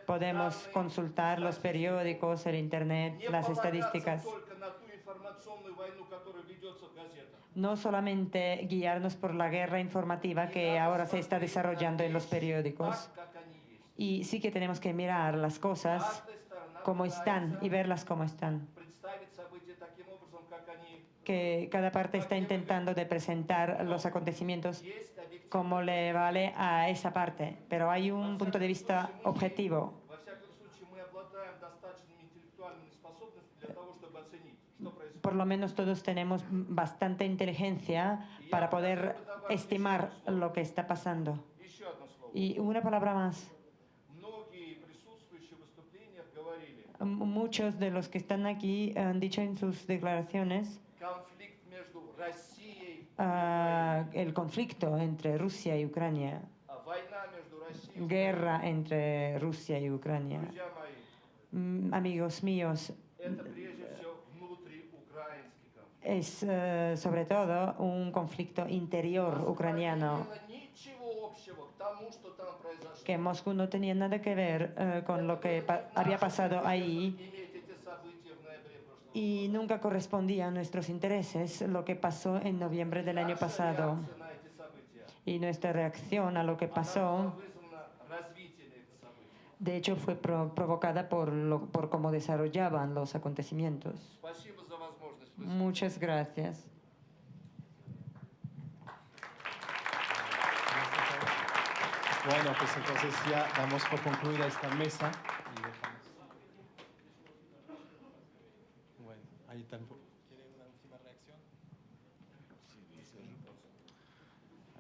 Podemos consultar los periódicos, el internet, Не las полагаться estadísticas. только на ту информационную войну, которая ведется в газетах. No solamente guiarnos por la guerra informativa que ahora se está desarrollando en los periódicos. Так, как они есть. Y sí que tenemos que mirar las cosas Каждая сторона como están y пытается verlas como están. представить события таким образом, как они Que cada parte está intentando de presentar los acontecimientos есть, объективно. como le vale a esa parte. Pero hay un punto de vista objetivo. Во всяком случае, мы обладаем достаточными интеллектуальными способностями для того, чтобы оценить, что происходит. Por lo menos todos tenemos bastante inteligencia para poder estimar lo que está pasando. Еще одно слово. Y una palabra más. Многие присутствующие в выступлениях говорили, Muchos de los que están aquí han dicho en sus declaraciones конфликт между Россией и el conflicto entre Rusia y Ucrania, война между Россией и guerra entre Rusia y Ucrania. друзья мои, Amigos míos, это прежде всего внутриукраинский конфликт. es sobre todo un conflicto interior ucraniano, Не имело ничего общего к тому, что там произошло. que Moscú no tenía nada que ver con lo que había pasado ahí Иметь эти события в ноябре прошлого года. y nunca correspondía a nuestros intereses lo que pasó en noviembre del año pasado. Реакция на эти события, Y nuestra reacción a lo que она была pasó, вызвана развитием этих событий. de hecho, fue provocada por cómo desarrollaban los acontecimientos. Спасибо за возможность выступить. Muchas gracias. Bueno, pues entonces ya damos por concluida esta mesa. Y dejamos. Bueno, ahí tampoco. ¿Quiere una última reacción?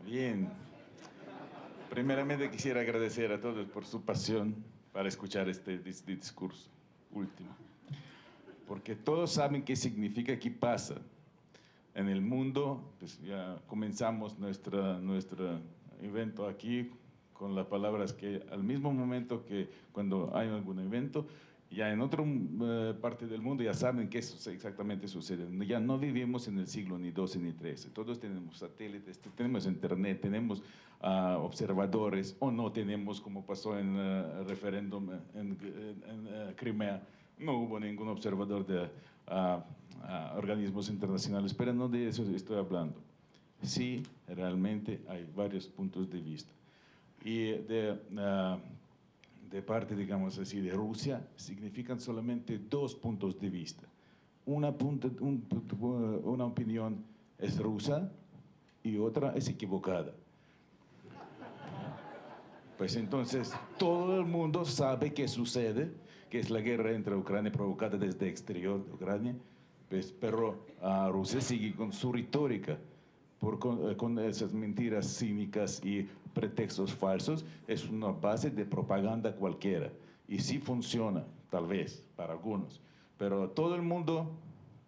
Bien. Primeramente quisiera agradecer a todos por su pasión para escuchar este discurso último. Porque todos saben qué significa, qué pasa en el mundo. Pues ya comenzamos nuestro evento aquí con las palabras que al mismo momento que cuando hay algún evento, ya en otra parte del mundo ya saben qué exactamente sucede. Ya no vivimos en el siglo ni XII ni XIII. Todos tenemos satélites, tenemos internet, tenemos observadores, o no tenemos, como pasó en el referéndum en Crimea. No hubo ningún observador de organismos internacionales, pero no de eso estoy hablando. Sí, realmente hay varios puntos de vista. Y de parte, digamos así, de Rusia, significan solamente dos puntos de vista. Una opinión es rusa y otra es equivocada. Pues entonces todo el mundo sabe qué sucede, que es la guerra entre Ucrania provocada desde el exterior de Ucrania, pues, pero Rusia sigue con su retórica, con esas mentiras cínicas y pretextos falsos. Es una base de propaganda cualquiera, y sí funciona, tal vez, para algunos, pero todo el mundo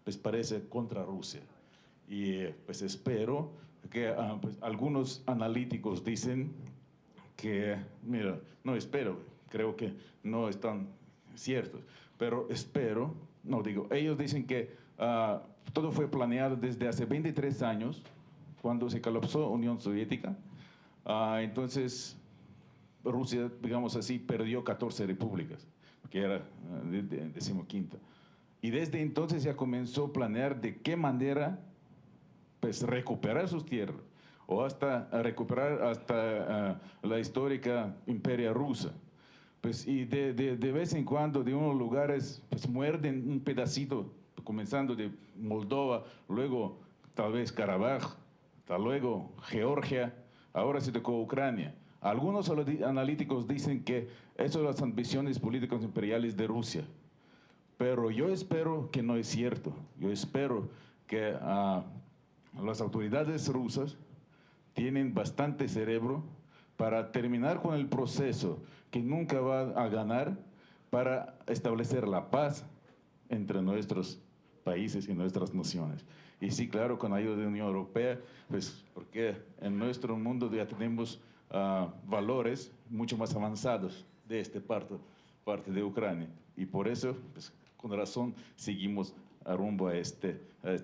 pues, parece contra Rusia. Y pues espero que pues, algunos analíticos dicen que, mira, no espero, creo que no están ciertos, pero espero, no digo, ellos dicen que todo fue planeado desde hace 23 años, cuando se colapsó Unión Soviética. Entonces, Rusia, digamos así, perdió 14 repúblicas, que era decimoquinta. Y desde entonces ya comenzó a planear de qué manera pues, recuperar sus tierras, o hasta recuperar hasta la histórica imperia rusa. Pues, y de vez en cuando de unos lugares pues, muerden un pedacito, comenzando de Moldova, luego tal vez Karabaj, hasta luego Georgia, ahora se tocó Ucrania. Algunos analíticos dicen que eso son las ambiciones políticas imperiales de Rusia, pero yo espero que no es cierto. Yo espero que las autoridades rusas tienen bastante cerebro para terminar con el proceso que nunca va a ganar, para establecer la paz entre nuestros países y nuestras naciones. Y sí, claro, con ayuda de la Unión Europea, pues porque en nuestro mundo ya tenemos valores mucho más avanzados de esta parte de Ucrania. Y por eso, pues, con razón, seguimos rumbo a esta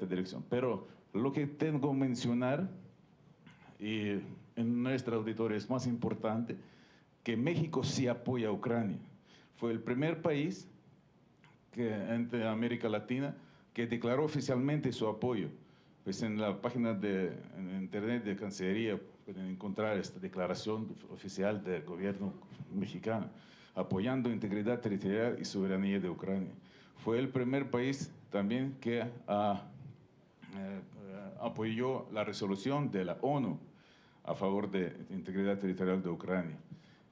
dirección. Pero lo que tengo que mencionar, y en nuestra auditoría es más importante, que México sí apoya a Ucrania. Fue el primer país entre América Latina que declaró oficialmente su apoyo. Pues en la página de internet de Cancillería pueden encontrar esta declaración oficial del gobierno mexicano, apoyando integridad territorial y soberanía de Ucrania. Fue el primer país también que apoyó la resolución de la ONU a favor de integridad territorial de Ucrania.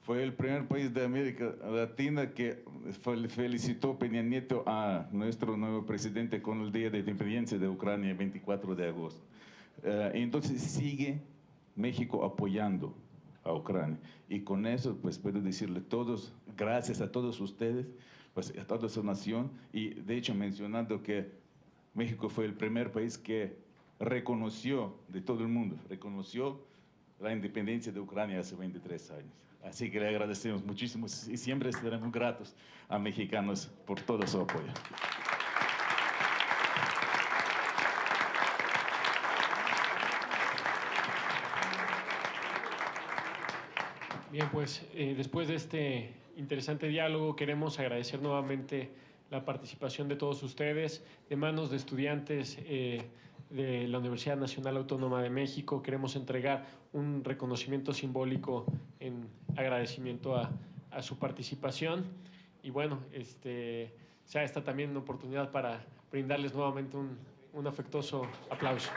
Fue el primer país de América Latina que felicitó Peña Nieto a nuestro nuevo presidente con el Día de Independencia de Ucrania, el 24 de agosto. Entonces sigue México apoyando a Ucrania. Y con eso, pues puedo decirle todos, gracias a todos ustedes, pues a toda su nación, y de hecho mencionando que México fue el primer país que reconoció, de todo el mundo, reconoció la independencia de Ucrania hace 23 años. Así que le agradecemos muchísimo y siempre estaremos gratos a mexicanos por todo su apoyo. Bien, pues después de este interesante diálogo queremos agradecer nuevamente la participación de todos ustedes, de manos de estudiantes de la Universidad Nacional Autónoma de México. Queremos entregar un reconocimiento simbólico en agradecimiento a su participación. Y bueno, sea esta también una oportunidad para brindarles nuevamente un afectuoso aplauso.